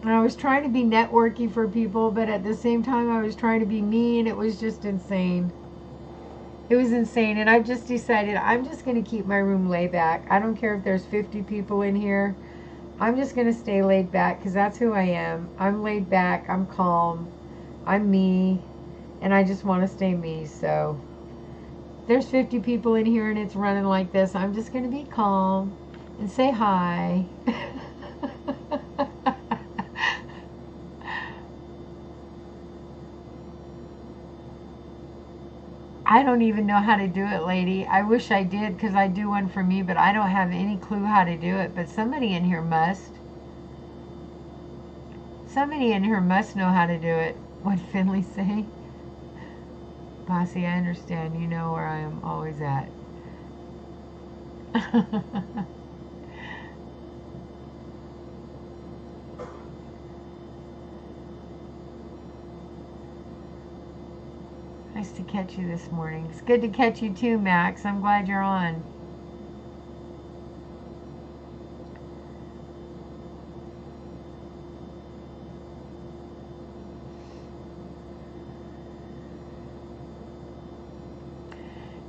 And I was trying to be networky for people, but at the same time I was trying to be me, and it was just insane. It was insane, and I've just decided I'm just going to keep my room laid back. I don't care if there's 50 people in here. I'm just going to stay laid back because that's who I am. I'm laid back. I'm calm. I'm me, and I just want to stay me. So there's 50 people in here and it's running like this. I'm just going to be calm and say hi. I don't even know how to do it, lady. I wish I did because I do one for me, but I don't have any clue how to do it. But somebody in here must. Somebody in here must know how to do it. What Finley say? Bossy, I understand. You know where I am always at. Nice to catch you this morning. It's good to catch you too, Max. I'm glad you're on.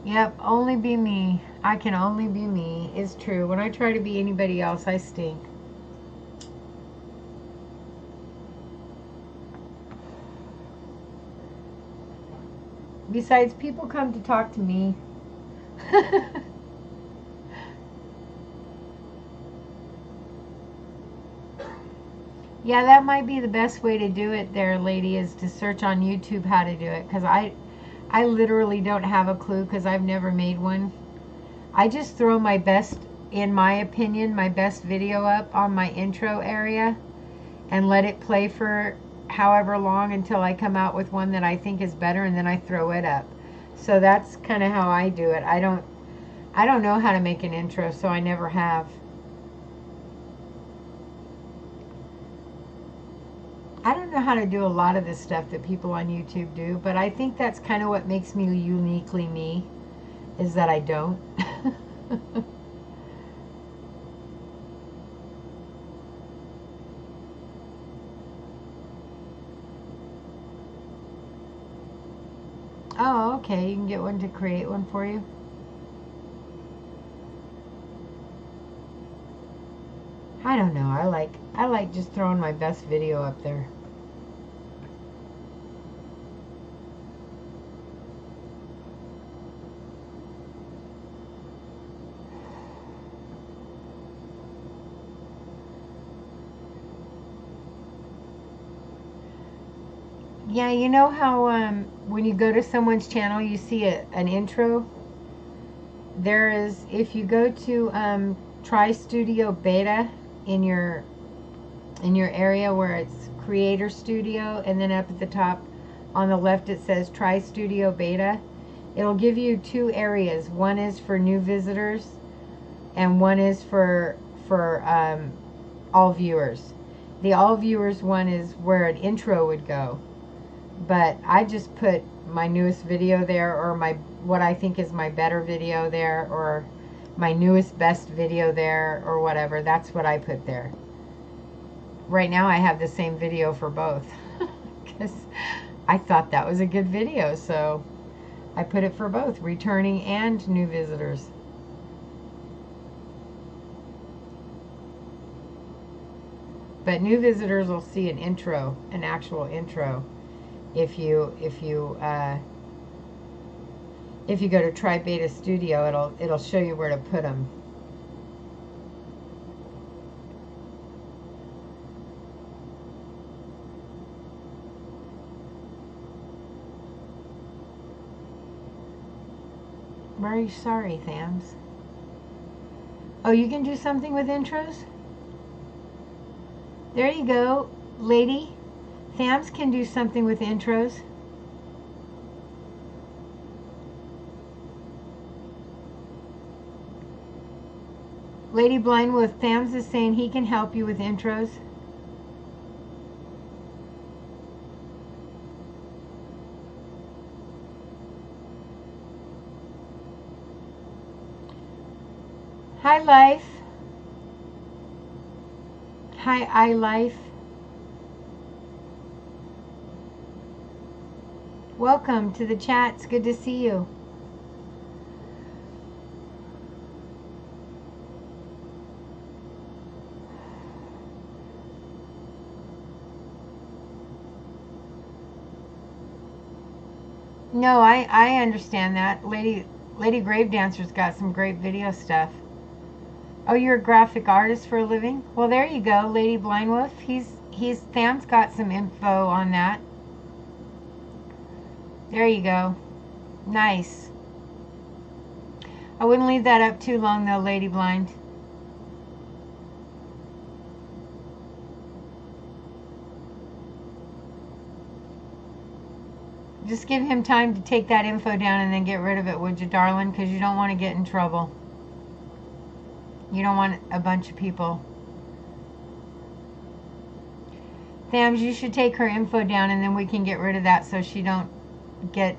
Yep, only be me. I can only be me. It's true. When I try to be anybody else, I stink. Besides, people come to talk to me. Yeah, that might be the best way to do it there, lady, is to search on YouTube how to do it. Because I literally don't have a clue because I've never made one. I just throw my best, in my opinion, my best video up on my intro area and let it play for however long until I come out with one that I think is better, and then I throw it up. So that's kind of how I do it. I don't know how to make an intro, so I never have. I don't know how to do a lot of the stuff that people on YouTube do, but I think that's kind of what makes me uniquely me, is that I don't. Oh, okay. You can get one to create one for you. I don't know. I like just throwing my best video up there. Yeah, you know how when you go to someone's channel, you see an intro? There is, if you go to Try Studio Beta in your area where it's Creator Studio, and then up at the top on the left it says Try Studio Beta. It'll give you two areas. One is for new visitors, and one is for all viewers. The all viewers one is where an intro would go. But I just put my newest video there, or my what I think is my better video there, or my newest best video there, or whatever. That's what I put there. Right now I have the same video for both because I thought that was a good video, so I put it for both returning and new visitors. But new visitors will see an intro, an actual intro. If you go to Try Beta Studio, it'll show you where to put them. Very sorry, Thams. Oh, you can do something with intros? There you go, lady. Thams can do something with intros. Lady Blindwolf, Thams is saying he can help you with intros. Hi, Life. Hi, iLife. Welcome to the chat. It's good to see you. No, I understand that. Lady Grave Dancer's got some great video stuff. Oh, you're a graphic artist for a living? Well, there you go, Lady Blindwolf. Tham's got some info on that. There you go. Nice. I wouldn't leave that up too long though, Lady Blind. Just give him time to take that info down and then get rid of it, would you, darling? Because you don't want to get in trouble. You don't want a bunch of people. Thams, you should take her info down and then we can get rid of that so she don't get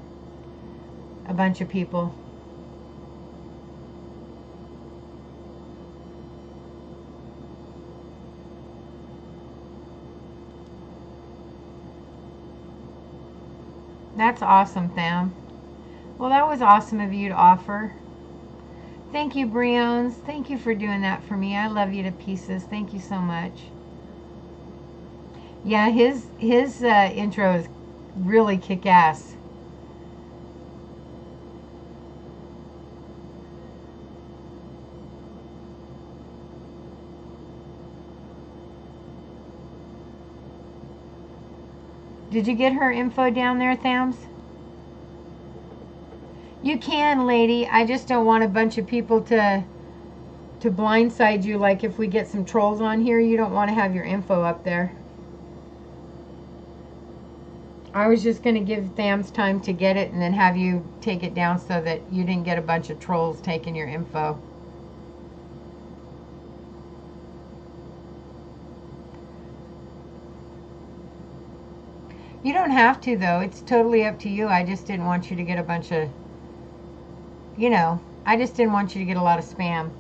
a bunch of people. That's awesome, Tham. Well, that was awesome of you to offer. Thank you, Briones. Thank you for doing that for me. I love you to pieces. Thank you so much. Yeah, his intro is really kick-ass. Did you get her info down there, Thams? You can, lady. I just don't want a bunch of people to blindside you. Like if we get some trolls on here, you don't want to have your info up there. I was just going to give Thams time to get it and then have you take it down so that you didn't get a bunch of trolls taking your info. You don't have to, though. It's totally up to you. I just didn't want you to get a bunch of, you know, I just didn't want you to get a lot of spam.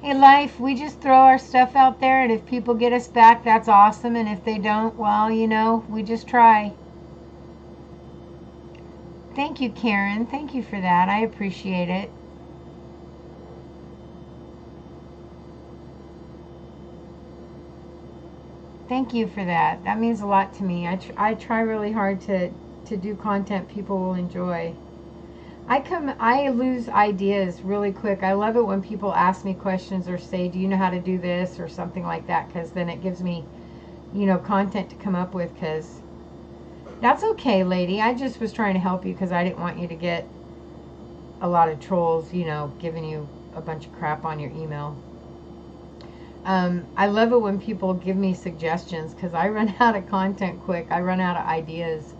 Hey, life, we just throw our stuff out there, and if people get us back, that's awesome. And if they don't, well, you know, we just try. Thank you, Karen. Thank you for that. I appreciate it. Thank you for that. That means a lot to me. I try really hard to do content people will enjoy. I lose ideas really quick. I love it when people ask me questions or say, do you know how to do this or something like that, because then it gives me, you know, content to come up with. Because that's okay, lady. I just was trying to help you because I didn't want you to get a lot of trolls, you know, giving you a bunch of crap on your email. I love it when people give me suggestions because I run out of content quick. I run out of ideas.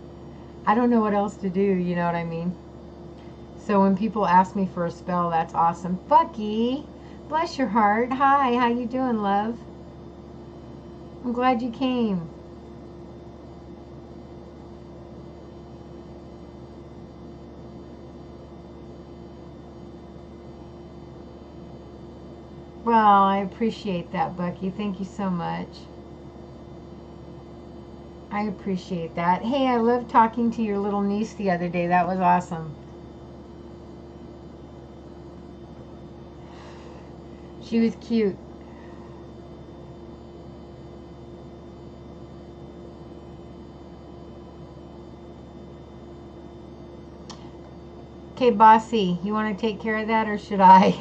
I don't know what else to do, you know what I mean? So when people ask me for a spell, that's awesome. Bucky, bless your heart. Hi, how you doing, love? I'm glad you came. Well, I appreciate that, Bucky. Thank you so much. I appreciate that. Hey, I loved talking to your little niece the other day. That was awesome. She was cute. Okay, Bossy, you want to take care of that or should I?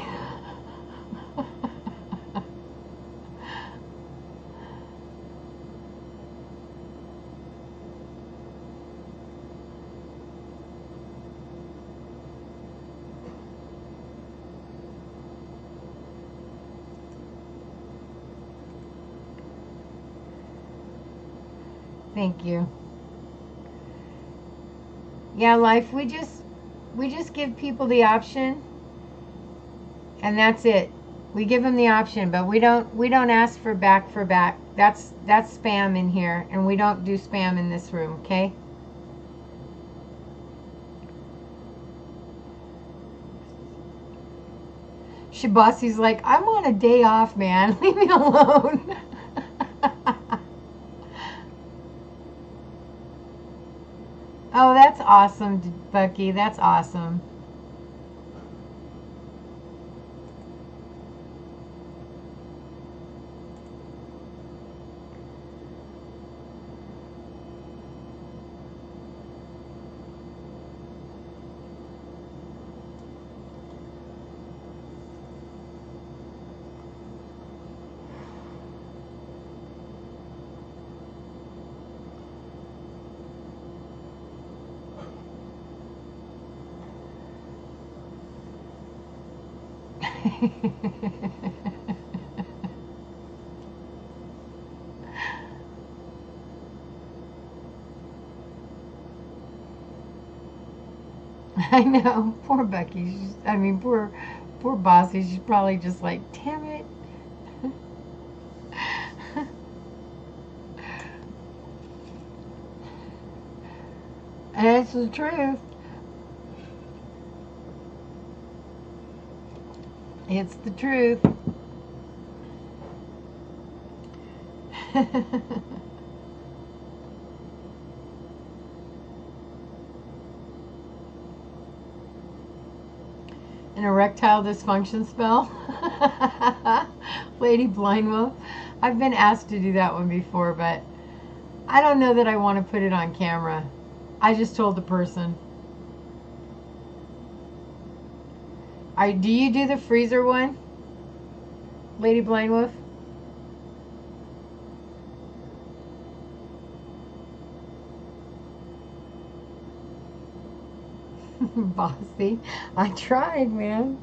Thank you. Yeah, life, we just give people the option and that's it. We give them the option, but we don't ask for back. That's spam in here, and we don't do spam in this room, okay? Shabasi's like, I'm on a day off, man. Leave me alone. Oh, that's awesome, Bucky. That's awesome. I know, poor Bucky. I mean, poor Bossy. She's probably just like, damn it. And it's the truth. It's the truth. An erectile dysfunction spell. Lady Blind Wolf. I've been asked to do that one before, but I don't know that I want to put it on camera. I just told the person. Do you do the freezer one, Lady Blind Wolf? Bossy. I tried, man.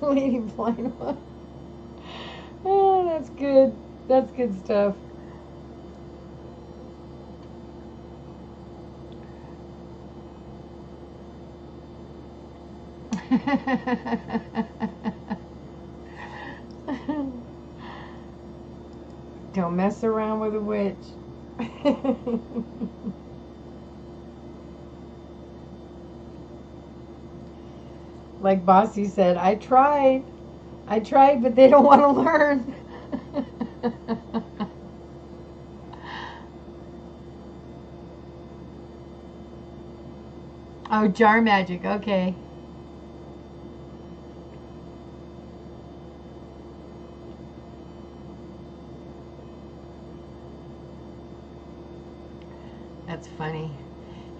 Lady Blind Wolf. Oh, that's good. That's good stuff. Don't mess around with a witch. Like Bossy said, I tried, but they don't want to learn. Oh, jar magic, okay. That's funny.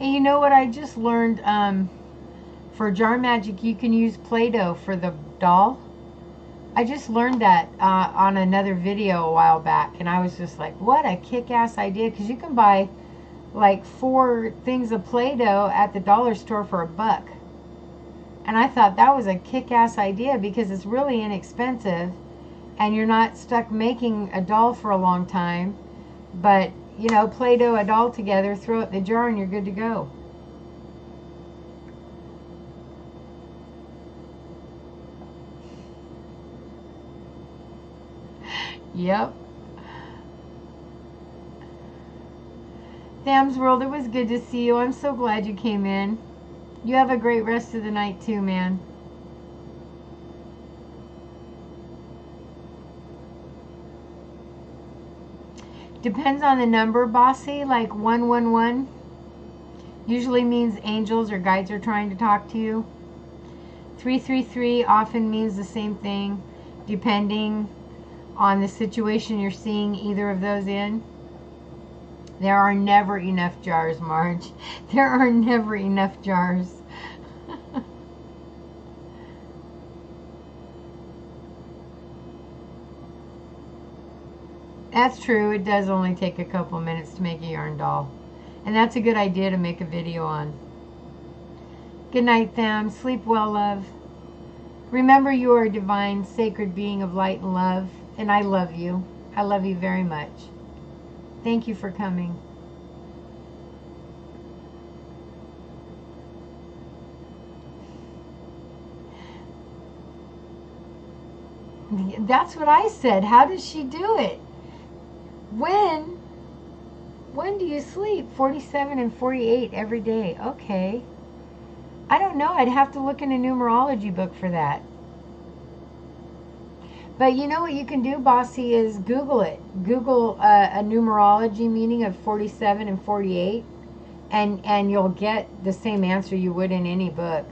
Hey, you know what I just learned? For jar magic, you can use Play-Doh for the doll. I just learned that on another video a while back, and I was just like, what a kick-ass idea, because you can buy like 4 things of Play-Doh at the dollar store for $1. And I thought that was a kick-ass idea because it's really inexpensive, and you're not stuck making a doll for a long time. But, you know, Play-Doh a doll together, throw it in the jar, and you're good to go. Yep. Tham's World, it was good to see you. I'm so glad you came in. You have a great rest of the night too, man. Depends on the number, Bossy. Like 111 usually means angels or guides are trying to talk to you. 333 often means the same thing, depending on the situation you're seeing either of those in. There are never enough jars, Marge. There are never enough jars. That's true. It does only take a couple minutes to make a yarn doll. And that's a good idea to make a video on. Good night, Tham. Sleep well, love. Remember, you are a divine, sacred being of light and love. And I love you. I love you very much. Thank you for coming. That's what I said. How does she do it? When do you sleep? 47 and 48 every day. Okay. I don't know. I'd have to look in a numerology book for that. But you know what you can do, Bossy, is Google it. Google a numerology meaning of 47 and 48, and you'll get the same answer you would in any book.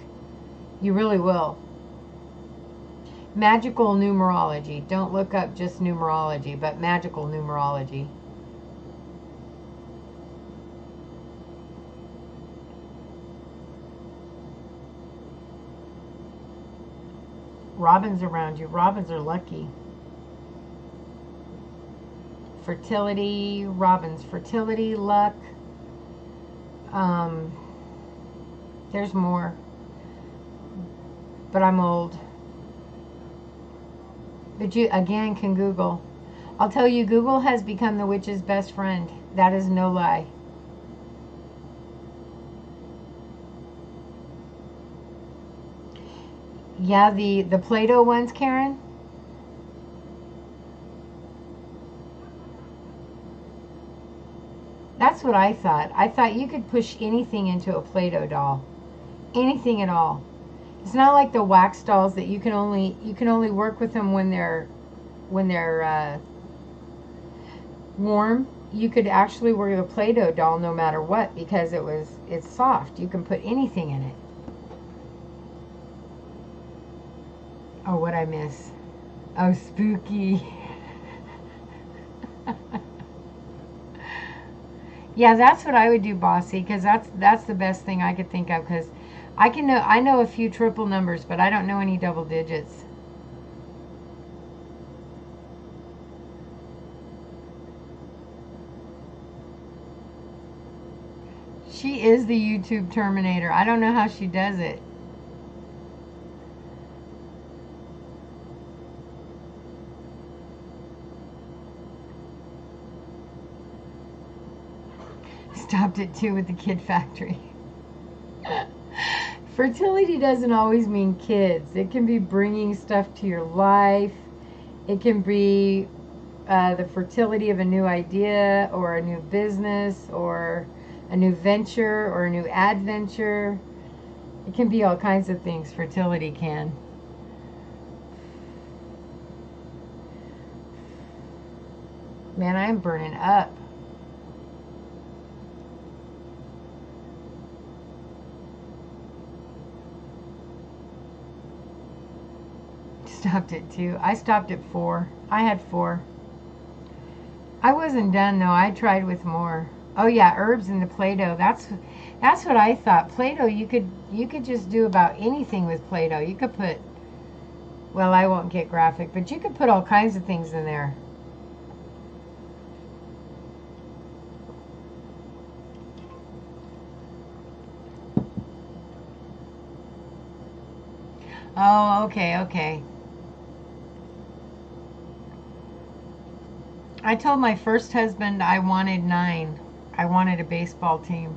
You really will. Magical numerology. Don't look up just numerology, but magical numerology. robins around you. Robins are lucky. Fertility, robins, fertility, luck. Um, there's more, but I'm old. But you, again, can Google. I'll tell you, Google has become the witch's best friend. That is no lie. Yeah, the Play-Doh ones, Karen. That's what I thought. I thought you could push anything into a Play-Doh doll. Anything at all. It's not like the wax dolls that you can only work with them when they're warm. You could actually work with a Play-Doh doll no matter what because it's soft. You can put anything in it. Oh, what I miss? Oh, spooky. Yeah, that's what I would do, Bossy, because that's the best thing I could think of. Because I know a few triple numbers, but I don't know any double digits. She is the YouTube Terminator. I don't know how she does it. Stopped at 2 with the Kid Factory. Fertility doesn't always mean kids. It can be bringing stuff to your life. It can be the fertility of a new idea or a new business or a new venture or a new adventure. It can be all kinds of things. Fertility can. Man, I am burning up. Stopped at 2. I stopped at 4. I had 4. I wasn't done though. I tried with more. Oh yeah, herbs in the Play-Doh. That's what I thought. Play-Doh, you could just do about anything with Play-Doh. You could put, well, I won't get graphic, but you could put all kinds of things in there. Oh, okay. I told my first husband I wanted 9. I wanted a baseball team.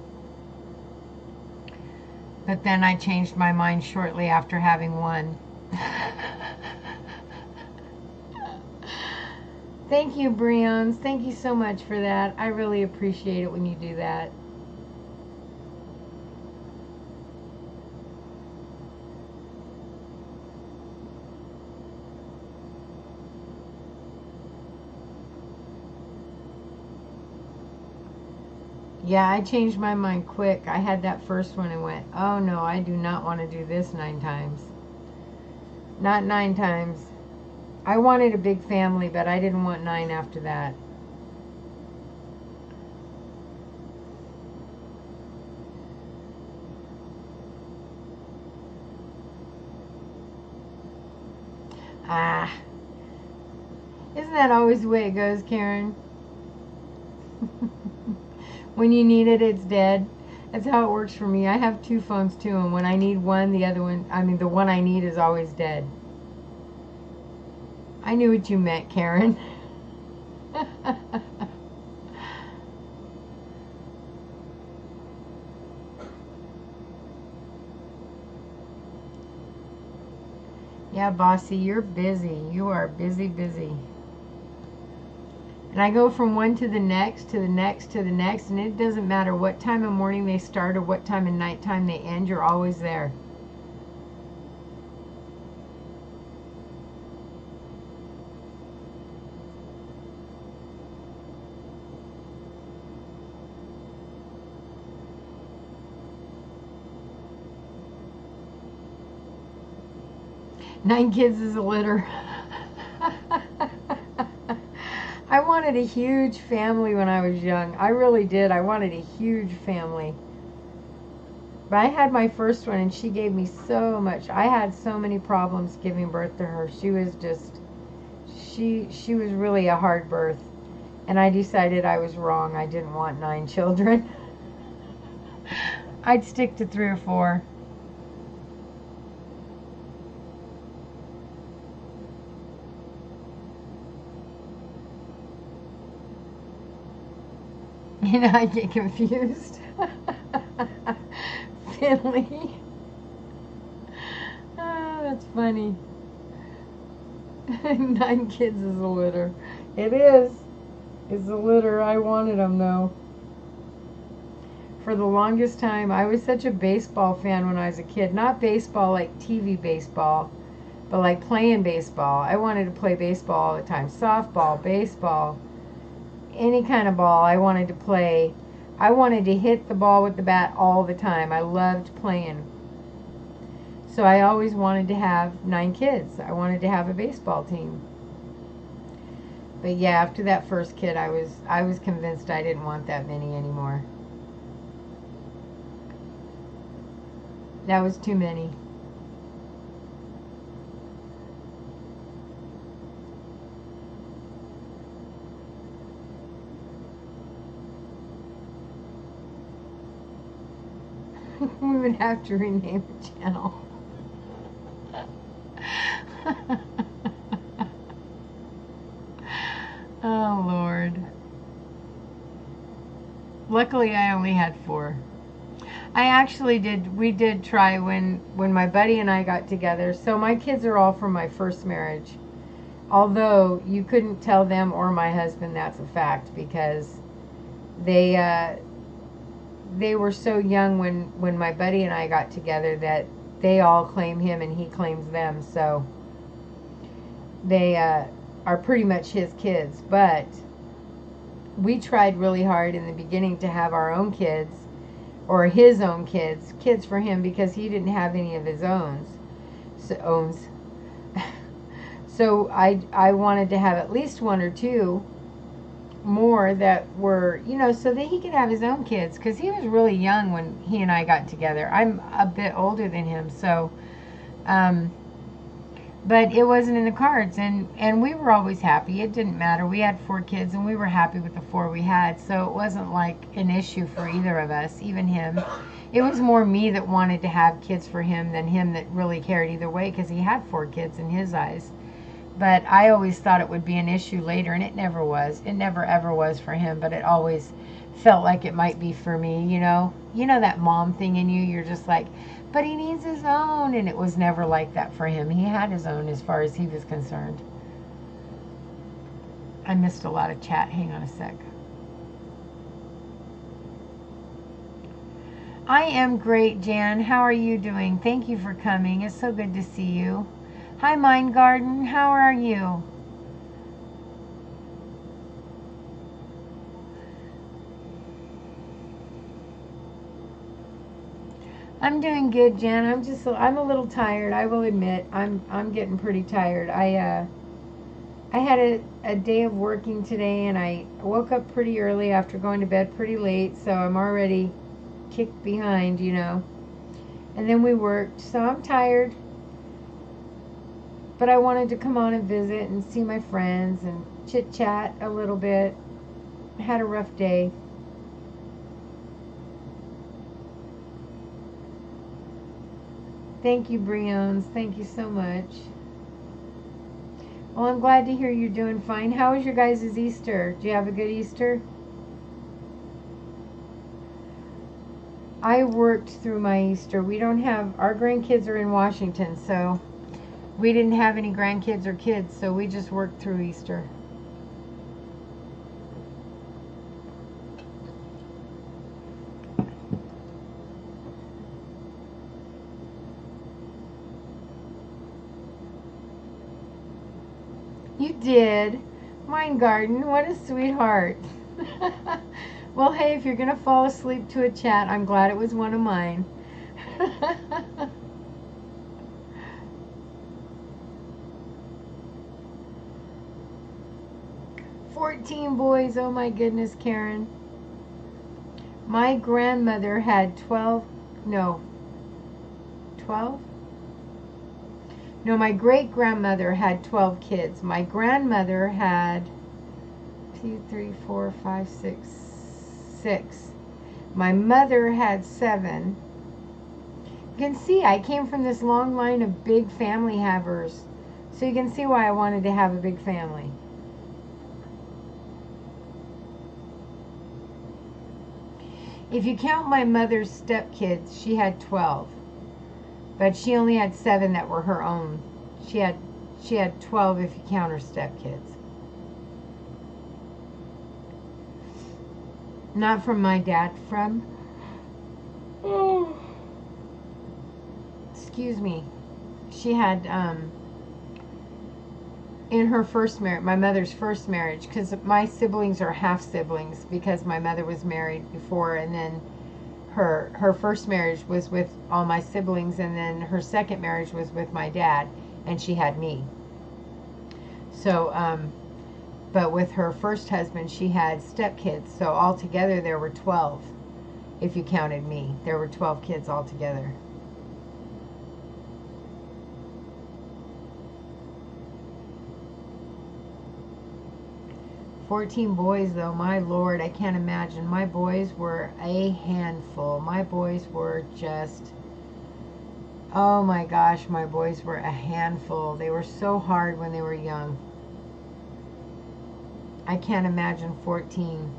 But then I changed my mind shortly after having 1. Thank you, Breons. Thank you so much for that. I really appreciate it when you do that. Yeah, I changed my mind quick. I had that first one and went, oh no, I do not want to do this 9 times. Not 9 times. I wanted a big family, but I didn't want 9 after that. Ah. Isn't that always the way it goes, Karen? When you need it, it's dead. That's how it works for me. I have 2 phones too, and when I need one, the other one, the one I need is always dead. I knew what you meant, Karen. Yeah, Bossy, you're busy. You are busy. And I go from one to the next, to the next, to the next, and it doesn't matter what time of morning they start or what time of nighttime they end, you're always there. Nine kids is a litter. I wanted a huge family when I was young. I really did. I wanted a huge family. But I had my first one, and she gave me so much. I had so many problems giving birth to her. She was just, she was really a hard birth. And I decided I was wrong. I didn't want 9 children. I'd stick to 3 or 4. You know, I get confused. Finley. Oh, that's funny. 9 kids is a litter. It is. It's a litter. I wanted them, though. For the longest time, I was such a baseball fan when I was a kid. Not baseball like TV baseball, but like playing baseball. I wanted to play baseball all the time. Softball, baseball, any kind of ball I wanted to play. I wanted to hit the ball with the bat all the time. I loved playing. So I always wanted to have 9 kids. I wanted to have a baseball team. But yeah, after that first kid, I was convinced I didn't want that many anymore. That was too many. We would have to rename the channel. Oh, Lord. Luckily, I only had 4. We did try when my buddy and I got together. So my kids are all from my first marriage. Although you couldn't tell them or my husband that's a fact, because they were so young when my buddy and I got together that they all claim him and he claims them. So they are pretty much his kids. But we tried really hard in the beginning to have our own kids, or his own kids for him, because he didn't have any of his owns. So I wanted to have at least 1 or 2 more that were, so that he could have his own kids, because he was really young when he and I got together. I'm a bit older than him, so but it wasn't in the cards, and we were always happy. It didn't matter. We had 4 kids, and we were happy with the 4 we had, so it wasn't like an issue for either of us, even him. It was more me that wanted to have kids for him than him that really cared either way, because he had 4 kids in his eyes. But I always thought it would be an issue later, and it never was. It never ever was for him, but it always felt like it might be for me, You know that mom thing in you? You're just like, but he needs his own. And it was never like that for him. He had his own as far as he was concerned. I missed a lot of chat. Hang on a sec. I am great, Jan. How are you doing? Thank you for coming. It's so good to see you. Hi, Mind Garden. How are you? I'm doing good, Jan. I'm a little tired. I will admit, I'm getting pretty tired. I had a day of working today, and I woke up pretty early after going to bed pretty late, so I'm already kicked behind, And then we worked, so I'm tired. But I wanted to come on and visit and see my friends and chit-chat a little bit. I had a rough day. Thank you, Briones. Thank you so much. Well, I'm glad to hear you're doing fine. How was your guys' Easter? Did you have a good Easter? I worked through my Easter. Our grandkids are in Washington, so we didn't have any grandkids or kids, so we just worked through Easter. You did. Mind Garden, what a sweetheart. Well, hey, if you're going to fall asleep to a chat, I'm glad it was one of mine. 14 boys, oh my goodness, Karen. My grandmother had 12. No, 12? No, my great-grandmother had 12 kids. My grandmother had 2, 3, 4, 5, 6, 6. My mother had 7. You can see I came from this long line of big family havers. So you can see why I wanted to have a big family. If you count my mother's stepkids, she had 12. But she only had 7 that were her own. She had 12 if you count her stepkids. Not from my dad, from... Oh. Excuse me. She had, in her first marriage, my mother's first marriage, because my siblings are half siblings because my mother was married before, and then her first marriage was with all my siblings, and then her second marriage was with my dad, and she had me. So, but with her first husband, she had stepkids, so altogether there were 12. If you counted me, there were 12 kids altogether. "14 boys, though, my Lord, I can't imagine. My boys were a handful. My boys were just, oh my gosh, my boys were a handful. They were so hard when they were young. I can't imagine 14.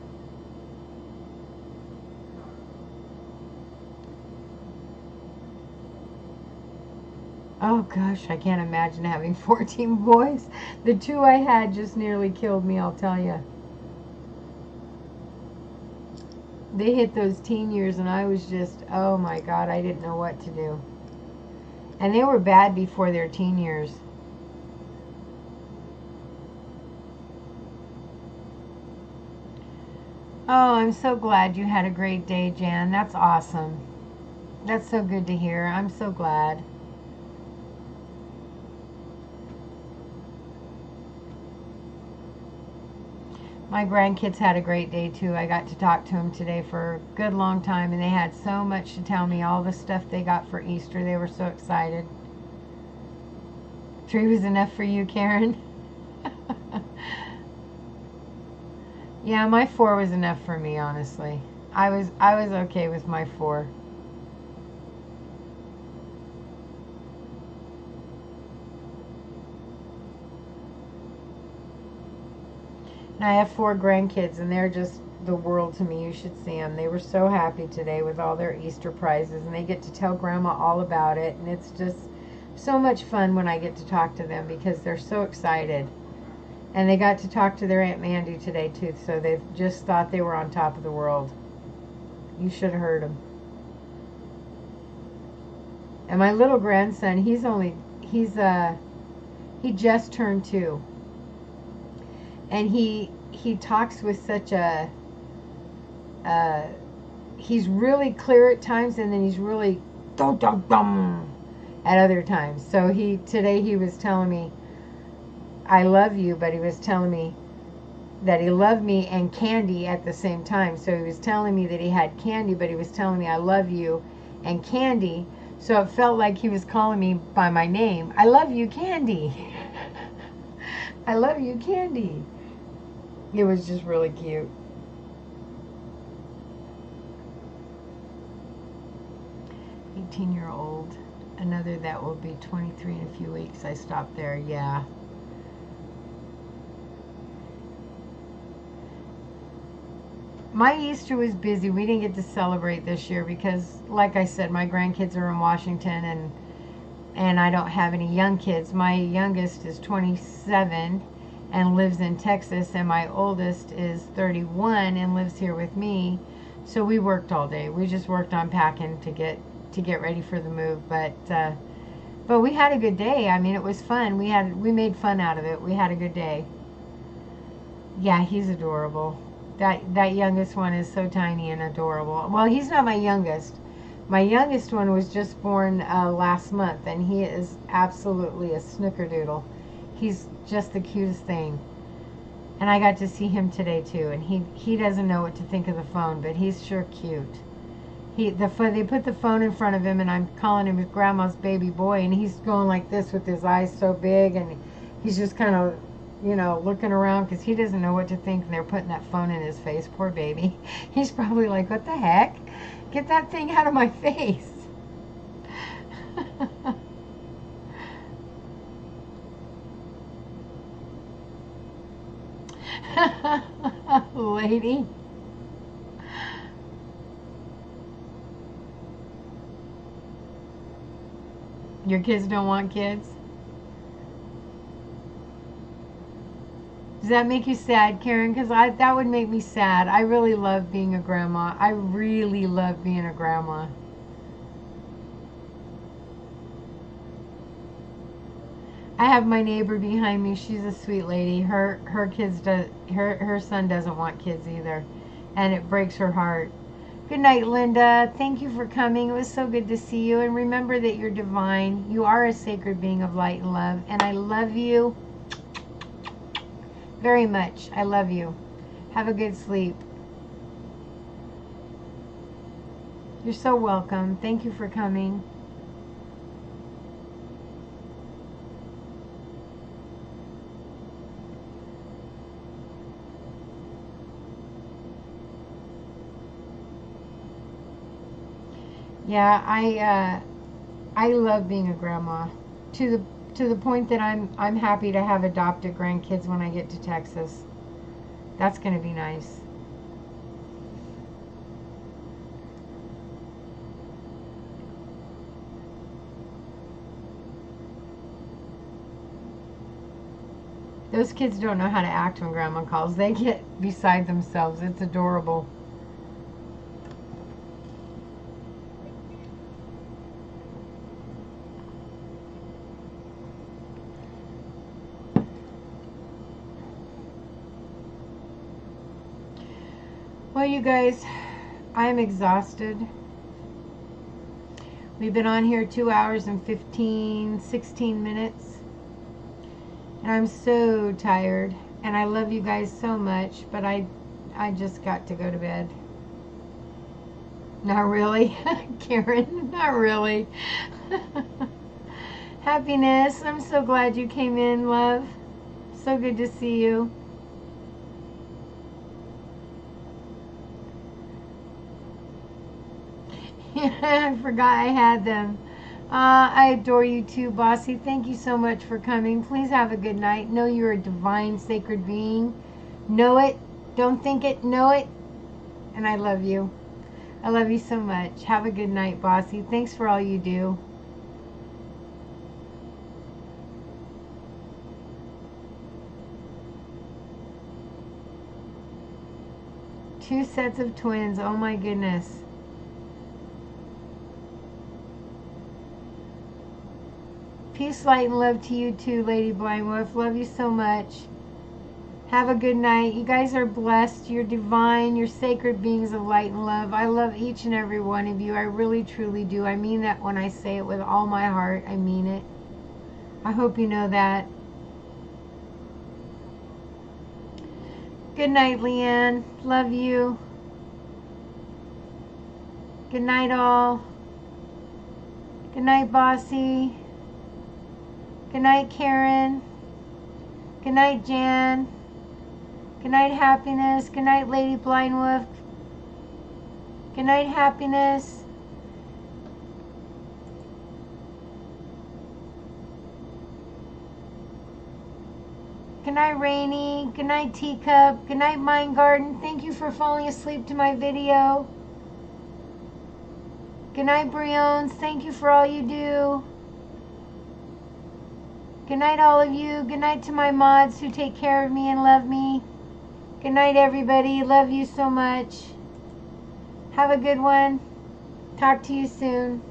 Oh gosh, I can't imagine having 14 boys. The 2 I had just nearly killed me, I'll tell you. They hit those teen years and I was just, oh my God, I didn't know what to do. And they were bad before their teen years. Oh, I'm so glad you had a great day, Jan. That's awesome. That's so good to hear. I'm so glad. My grandkids had a great day too. I got to talk to them today for a good long time, and they had so much to tell me, all the stuff they got for Easter. They were so excited. 3 was enough for you, Karen? Yeah, my 4 was enough for me, honestly. I was okay with my 4. And I have 4 grandkids, and they're just the world to me. You should see them. They were so happy today with all their Easter prizes, and they get to tell Grandma all about it, and it's just so much fun when I get to talk to them because they're so excited. And they got to talk to their Aunt Mandy today too, so they've just thought they were on top of the world. You should have heard them. And my little grandson, he just turned 2. And he talks with such a, he's really clear at times, and then he's really dum dum dum at other times. So today he was telling me, I love you, but he was telling me that he loved me and candy at the same time. So he was telling me that he had candy, but he was telling me I love you and candy. So it felt like he was calling me by my name. I love you, Candy. I love you, Candy. It was just really cute. "18-year-old, another that will be 23 in a few weeks." I stopped there, yeah. My Easter was busy. We didn't get to celebrate this year because, like I said, my grandkids are in Washington, and I don't have any young kids. My youngest is 27 and lives in Texas, and my oldest is 31 and lives here with me. So we worked all day. We just worked on packing to get ready for the move. But we had a good day. I mean, it was fun. We made fun out of it. We had a good day. Yeah, he's adorable. That youngest one is so tiny and adorable. Well, he's not my youngest. My youngest one was just born last month, and he is absolutely a snickerdoodle. He's just the cutest thing. And I got to see him today too, and he doesn't know what to think of the phone, but he's sure cute. They put the phone in front of him, and I'm calling him his grandma's baby boy, and he's going like this with his eyes so big, and he's just kind of, looking around because he doesn't know what to think, and they're putting that phone in his face. Poor baby. He's probably like, what the heck? Get that thing out of my face. Lady. Your kids don't want kids? Does that make you sad, Karen? Because that would make me sad. I really love being a grandma. I really love being a grandma. I have my neighbor behind me. She's a sweet lady. Her son doesn't want kids either, and it breaks her heart. Good night, Linda. Thank you for coming. It was so good to see you. And remember that you're divine. You are a sacred being of light and love. And I love you very much. I love you. Have a good sleep. You're so welcome. Thank you for coming. Yeah, I love being a grandma to the point that I'm happy to have adopted grandkids when I get to Texas. That's going to be nice. Those kids don't know how to act when grandma calls. They get beside themselves. It's adorable. Well, you guys, I am exhausted. We've been on here 2 hours and 16 minutes. And I'm so tired. And I love you guys so much, but I just got to go to bed. Not really, Karen, not really. Happiness, I'm so glad you came in, love. So good to see you. I forgot I had them. I adore you too, Bossy. Thank you so much for coming. Please have a good night. Know you're a divine, sacred being. Know it. Don't think it. Know it. And I love you. I love you so much. Have a good night, Bossy. Thanks for all you do. Two sets of twins. Oh my goodness. Peace, light, and love to you too, Lady Blind Wolf. Love you so much. Have a good night. You guys are blessed. You're divine. You're sacred beings of light and love. I love each and every one of you. I really, truly do. I mean that when I say it with all my heart. I mean it. I hope you know that. Good night, Leanne. Love you. Good night, all. Good night, Bossy. Good night, Karen. Good night, Jan. Good night, Happiness. Good night, Lady Blind Wolf. Good night, Happiness. Good night, Rainy. Good night, Teacup. Good night, Mind Garden. Thank you for falling asleep to my video. Good night, Briones. Thank you for all you do. Good night, all of you. Good night to my mods who take care of me and love me. Good night, everybody. Love you so much. Have a good one. Talk to you soon.